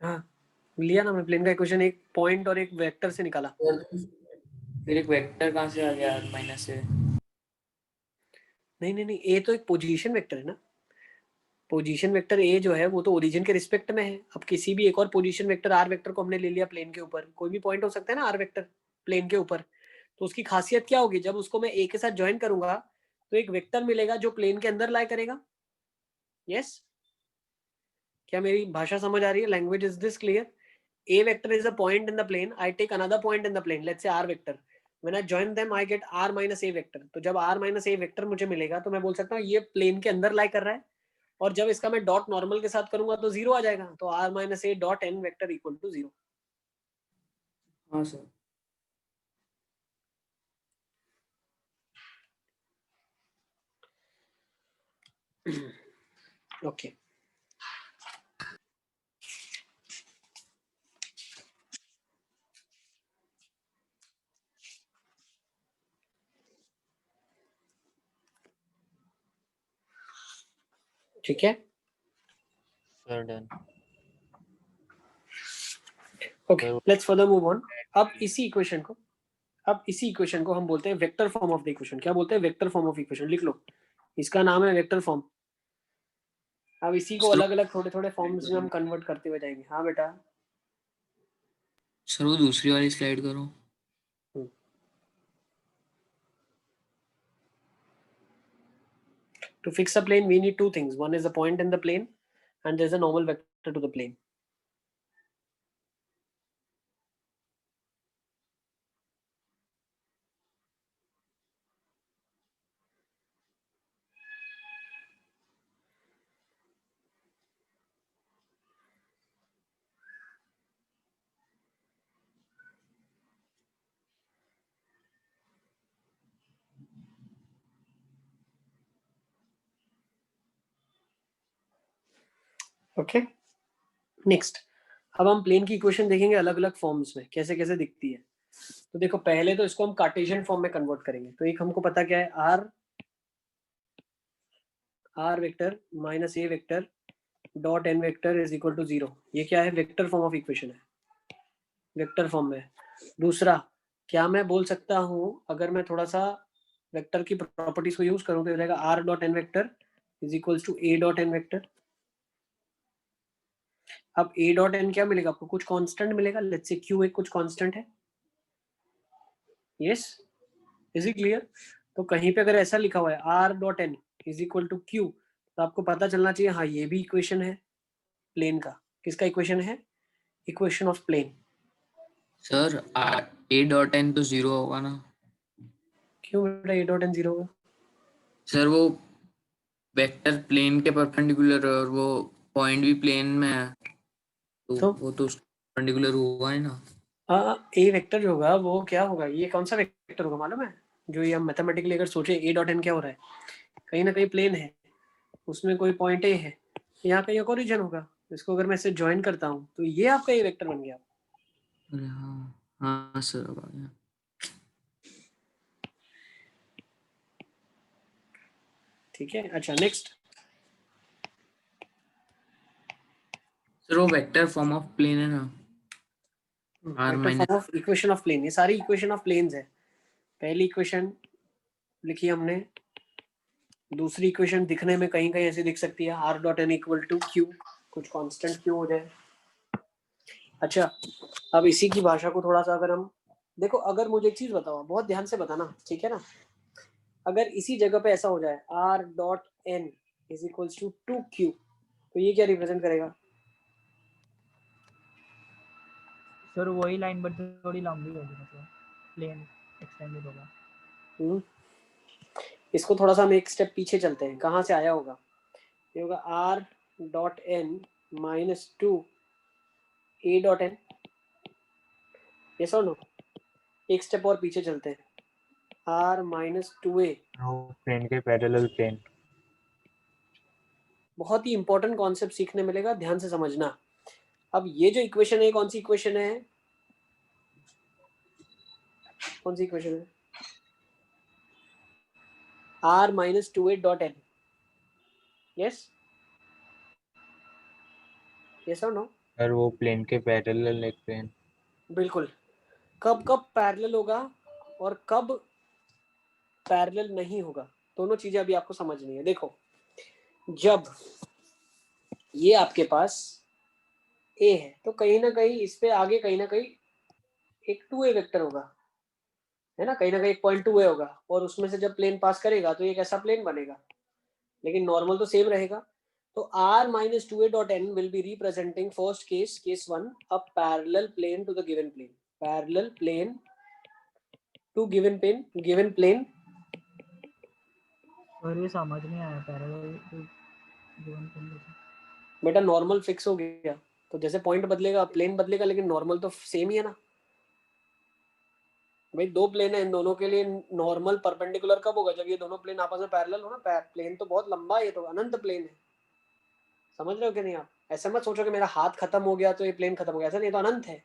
हाँ, लिया ना मैं प्लेन का इक्वेशन, एक पॉइंट और एक वेक्टर से निकाला. फिर एक वेक्टर कहाँ से आ गया माइनस से? नहीं नहीं नहीं, ए तो एक पोजीशन वेक्टर है ना. पोजीशन वेक्टर ए जो है वो तो ओरिजिन के रिस्पेक्ट में है. अब किसी भी एक और पोजीशन वेक्टर आर वेक्टर को हमने ले लिया प्लेन के ऊपर, कोई भी पॉइंट हो सकता है ना आर वेक्टर प्लेन के ऊपर. तो उसकी खासियत क्या होगी? जब उसको मैं ए के साथ ज्वाइन करूंगा तो एक वेक्टर मिलेगा जो प्लेन के अंदर लाई करेगा. यस, क्या मेरी भाषा समझ आ रही है? Language is this clear? A vector is a point in the plane. I take another point in the plane. Let's say R vector. When I join them, I get R minus A vector. तो जब R minus A vector मुझे मिलेगा तो मैं बोल सकता हूँ ये प्लेन के अंदर लाई कर रहा है. और जब इसका मैं डॉट नॉर्मल के साथ करूंगा तो 0 आ जाएगा. तो R minus A dot N vector equal to 0. हाँ सर. ओके, ठीक है. Sir done. Okay, let's further move on. अब इसी इक्वेशन को हम बोलते हैं vector form of the equation. क्या बोलते हैं? Vector form of equation. लिख लो, इसका नाम है वेक्टर फॉर्म। अब इसी को सर अलग अलग थोड़े थोड़े फॉर्म्स में हम कन्वर्ट करते हुए जाएंगे। हाँ बेटा। सर वो दूसरी वाली स्लाइड करो। To fix a plane, we need two things. One is a point in the plane, and there's a normal vector to the plane. Okay, next. अब हम प्लेन की इक्वेशन देखेंगे अलग अलग फॉर्म्स में कैसे कैसे दिखती है। तो देखो, पहले तो इसको हम कार्टेशियन फॉर्म में कन्वर्ट करेंगे। तो एक हमको पता क्या है, R vector minus A vector dot N vector is equal to 0। ये क्या है? वेक्टर फॉर्म ऑफ इक्वेशन है, वेक्टर फॉर्म में। दूसरा, क्या मैं बोल सकता हूँ, अगर मैं थोड़ा सा वेक्टर की प्रॉपर्टीज को यूज करूँ तो हो जाएगा R dot N vector is equal to A dot N vector. अब ए डॉट एन क्या मिलेगा आपको? कुछ कांस्टेंट मिलेगा। लेट्स से क्यू एक कुछ कांस्टेंट है। Yes, is it clear? तो कहीं पे अगर ऐसा लिखा हुआ है R dot N is equal to Q, तो आपको पता चलना चाहिए हाँ ये भी इक्वेशन है प्लेन का। किसका इक्वेशन है? Equation of plane. Sir A dot N तो 0 होगा ना? क्यों बेटा ए डॉट एन 0 होगा? सर वो वेक्टर प्लेन के परपेंडिकुलर है और वो पॉइंट भी प्लेन में है, तो वो तो परपेंडिकुलर हुआ है ना। हाँ, ए वेक्टर जो होगा वो क्या होगा? ये कौन सा वेक्टर होगा मालूम है? जो ये हम मैथमेटिकली अगर सोचे, ए डॉट एन क्या हो रहा है? कहीं ना कहीं प्लेन है, उसमें कोई पॉइंट ए है, यहाँ कहीं एक और रीजन होगा। इसको अगर मैं इसे ज्वाइन करता हूँ तो ये आपका ए वेक्टर बन गया। अरे हाँ हाँ सर, अब आ गया। ठीक है, अच्छा नेक्स्ट। सर वो वेक्टर फॉर्म ऑफ प्लेन है ना? R vector minus- form of equation of plane. ये सारी इक्वेशन ऑफ प्लेन्स है। पहली इक्वेशन लिखी हमने, दूसरी इक्वेशन दिखने में कहीं कहीं ऐसे दिख सकती है, R dot N equal to Q, कुछ कांस्टेंट क्यू हो जाए। अच्छा, अब इसी की भाषा को थोड़ा सा अगर हम देखो, अगर मुझे एक चीज बताओ, बहुत ध्यान से बताना, ठीक है ना? अगर इसी जगह पे ऐसा हो जाए R dot N is equals to 2q, तो ये क्या रिप्रेजेंट करेगा? सर वही लाइन बट थोड़ी लंबी होगी, मतलब प्लेन एक्सटेंडेड होगा। इसको थोड़ा सा हम एक स्टेप पीछे चलते हैं। कहाँ से आया होगा? ये होगा R dot N minus 2 A dot N. Yes और नो? एक स्टेप और पीछे चलते हैं, आर माइनस 2a। प्लेन के पैरेलल प्लेन। बहुत ही इंपॉर्टेंट कॉन्सेप्ट सीखने मिलेगा, ध्यान से समझना। अब ये जो इक्वेशन है, कौन सी इक्वेशन है? कौन सी इक्वेशन है? आर minus 2a dot N. Yes, yes और नो? और वो प्लेन के पैरेलल एक प्लेन। बिल्कुल। कब कब पैरेलल होगा और कब पैरेलल नहीं होगा, दोनों चीजें अभी आपको समझनी है। देखो, जब ये आपके पास ए है तो कहीं ना कहीं इस पे आगे कहीं ना कहीं एक 2a वेक्टर होगा, है ना? कहीं ना कहीं एक पॉइंट 2a होगा, और उसमें से जब प्लेन पास करेगा तो ये कैसा प्लेन बनेगा? लेकिन नॉर्मल तो सेम रहेगा। तो r minus 2a dot N will be representing first case, case 1, a parallel plane to the given plane. Parallel plane to given plane. और ये समझ नहीं आया पैरेलल टू गिवन प्लेन। बेटा नॉर्मल फिक्स हो गया तो जैसे पॉइंट बदलेगा प्लेन बदलेगा, लेकिन नॉर्मल तो सेम ही है ना भाई। दो प्लेन है, इन दोनों के लिए नॉर्मल परपेंडिकुलर कब होगा? जब ये दोनों प्लेन आपस में पैरेलल हो ना। प्लेन तो बहुत लंबा है, ये तो अनंत प्लेन है। समझ रहे हो कि नहीं आप? ऐसा मत सोचो कि मेरा हाथ खत्म हो गया तो ये प्लेन खत्म हो गया, ऐसा नहीं, तो अनंत है।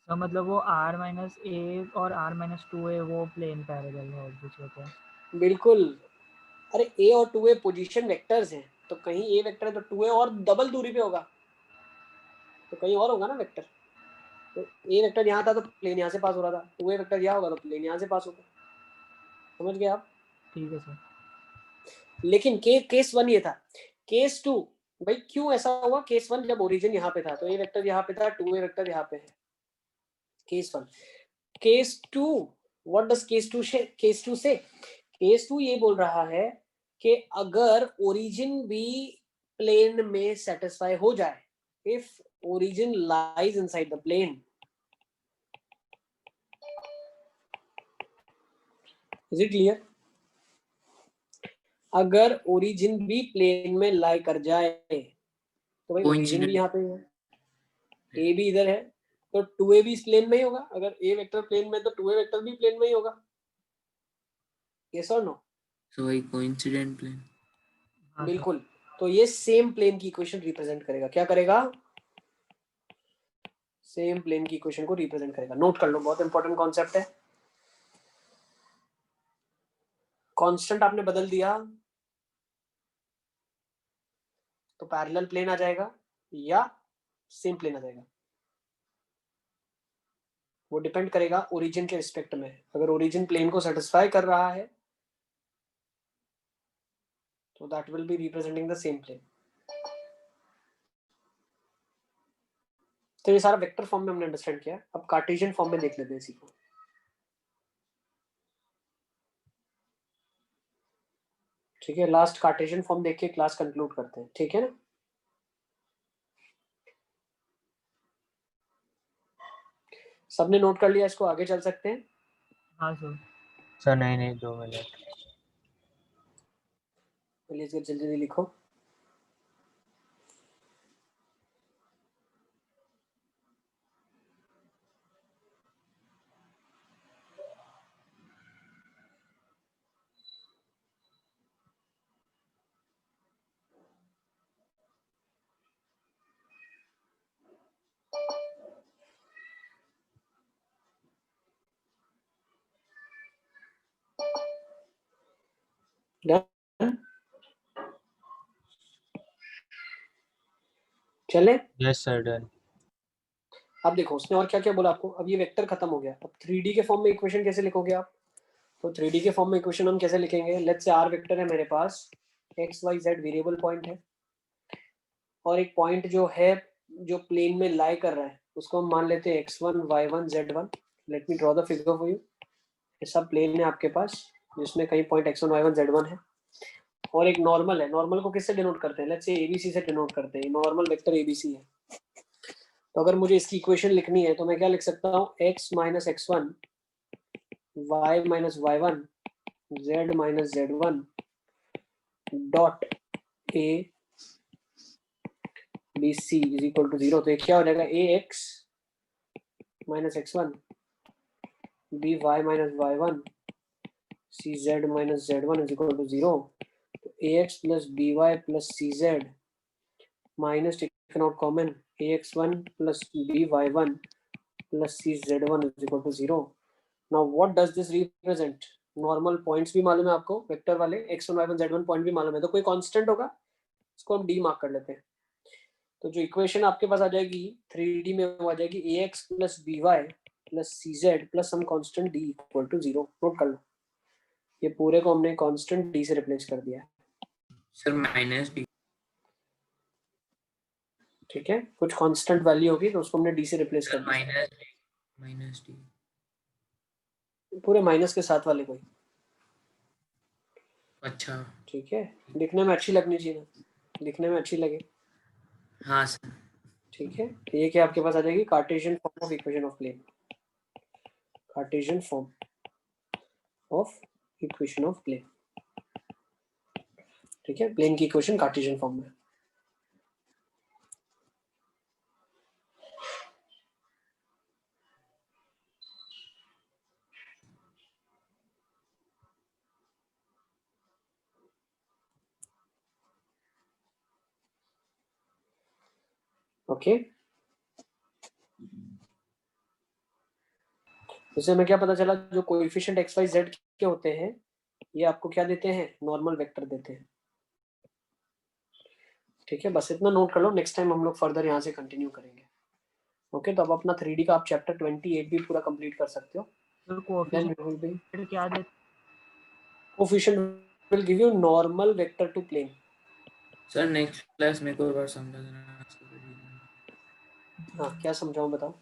तो मतलब वो r माइनस ए और r माइनस 2a वो प्लेन पैरेलल है एक दूसरे को। बिल्कुल। अरे ए और 2a पोजीशन वेक्टर्स हैं, तो कहीं ए वेक्टर है तो 2a और डबल दूरी पे होगा, तो कहीं और होगा ना वेक्टर। तो ए वेक्टर यहाँ था तो प्लेन यहाँ से पास हो रहा था, टू ए वेक्टर यहाँ होगा तो प्लेन यहाँ से पास होगा। समझ गए आप? ठीक है सर। लेकिन केस 1 ये था। केस 2 भाई क्यों ऐसा हुआ? केस 1 जब ओरिजिन यहाँ पे था तो ए वेक्टर यहाँ पे था, टू ए वेक्टर यहाँ पे है। Case 1। Case 2 what does case 2 से? केस 2 ये बोल रहा है कि अगर ओरिजिन भी प्लेन में सेटिस्फाई हो जाए, if origin lies inside the plane, is it clear? अगर ओरिजिन भी प्लेन में लाई कर जाए तो भाई ओरिजिन भी यहाँ पे है, ए भी इधर है, तो 2a भी इस प्लेन में ही होगा। अगर ए वेक्टर प्लेन में तो 2a वेक्टर भी प्लेन में ही होगा। यस और नो? सो वही कोइंसिडेंट प्लेन। बिल्कुल। तो ये सेम प्लेन की इक्वेशन रिप्रेजेंट करेगा। क्या करेगा? सेम प्लेन की इक्वेशन को रिप्रेजेंट करेगा। नोट कर लो, बहुत इंपॉर्टेंट कॉन्सेप्ट है। कांस्टेंट आपने बदल दिया तो पैरेलल प्लेन आ जाएगा या सेम प्लेन आ जाएगा, वो डिपेंड करेगा ओरिजिन के रिस्पेक्ट में। अगर ओरिजिन प्लेन को सेटिस्फाई कर रहा है तो that will be representing the same plane. तो ये सारा वेक्टर फॉर्म में हमने अंडरस्टैंड किया। अब कार्टेशियन फॉर्म में देख लेते हैं इसी को। ठीक है, लास्ट कार्टेशियन फॉर्म देख के क्लास कंक्लूड करते हैं, ठीक है ना? सबने नोट कर लिया इसको? आगे चल सकते हैं? हाँ सर। सर नहीं 2 मिनट। चलिए इसको जल्दी जल्दी लिखो। डन? चले? Yes sir done. अब देखो उसने और क्या क्या बोला आपको। अब ये वेक्टर खत्म हो गया। अब 3D के फॉर्म में इक्वेशन कैसे लिखोगे आप? तो 3D के फॉर्म में इक्वेशन हम कैसे लिखेंगे? लेट्स से आर वेक्टर है मेरे पास, X Y Z variable point है, और एक पॉइंट जो है जो प्लेन में लाई कर रहा है उसको हम मान लेते हैं x1 y1 z1। Let me draw the figure for you. ये सब प्लेन है आपके पास जिसमें कहीं पॉइंट x1 y1 z1 है, और एक नॉर्मल है। नॉर्मल को किससे डिनोट करते हैं? लेट्स से abc से डिनोट करते हैं। नॉर्मल वेक्टर abc है। तो अगर मुझे इसकी इक्वेशन लिखनी है तो मैं क्या लिख सकता हूँ? x minus x1 y minus y1 z minus z1 dot a B C is equal to 0। तो ये क्या हो जाएगा? A X minus x1 B Y minus y1 C Z minus z1 is equal to 0। तो A X plus B Y plus C Z minus taken out common ax1 plus by1 plus cz1 is equal to 0। Now what does this represent? Normal points भी मालूम है आपको vector वाले, x1 y1 z1 point भी मालूम है, तो कोई कांस्टेंट होगा, इसको हम डी मार्क कर लेते हैं। तो जो इक्वेशन आपके पास आ जाएगी 3D में वो आ जाएगी ax plus by plus cz plus some constant d equal to 0। Note कर लो, ये पूरे को हमने कांस्टेंट d से रिप्लेस कर दिया है। Sir minus D. ठीक है, कुछ कांस्टेंट वैल्यू होगी तो उसको हमने d से रिप्लेस कर दिया। माइनस डी पूरे माइनस के साथ वाले कोई। अच्छा ठीक है, दिखने में अच्छी लगनी चाहिए ना, दिखने में अच्छी लगे। हाँ सर। ठीक है, तो ये क्या आपके पास आ जाएगी? Cartesian form of equation of plane. Cartesian form of equation of plane. ठीक है, प्लेन की इक्वेशन कार्टेशियन फॉर्म में। ओके, इससे हमें क्या पता चला? जो कोएफिशिएंट एक्स वाई जेड के होते हैं ये आपको क्या देते हैं? नॉर्मल वेक्टर देते हैं। ठीक है, बस इतना नोट कर लो, नेक्स्ट टाइम हम लोग फर्दर यहाँ से कंटिन्यू करेंगे। ओके तो अब अपना 3D का आप चैप्टर 28 भी पूरा कंप्लीट कर सकते हो. Sir Then coefficient we will be क्या दे coefficient will give you normal vector to plane. Sir next class में को एक बार समझा देना. हाँ क्या समझाऊं बताओ.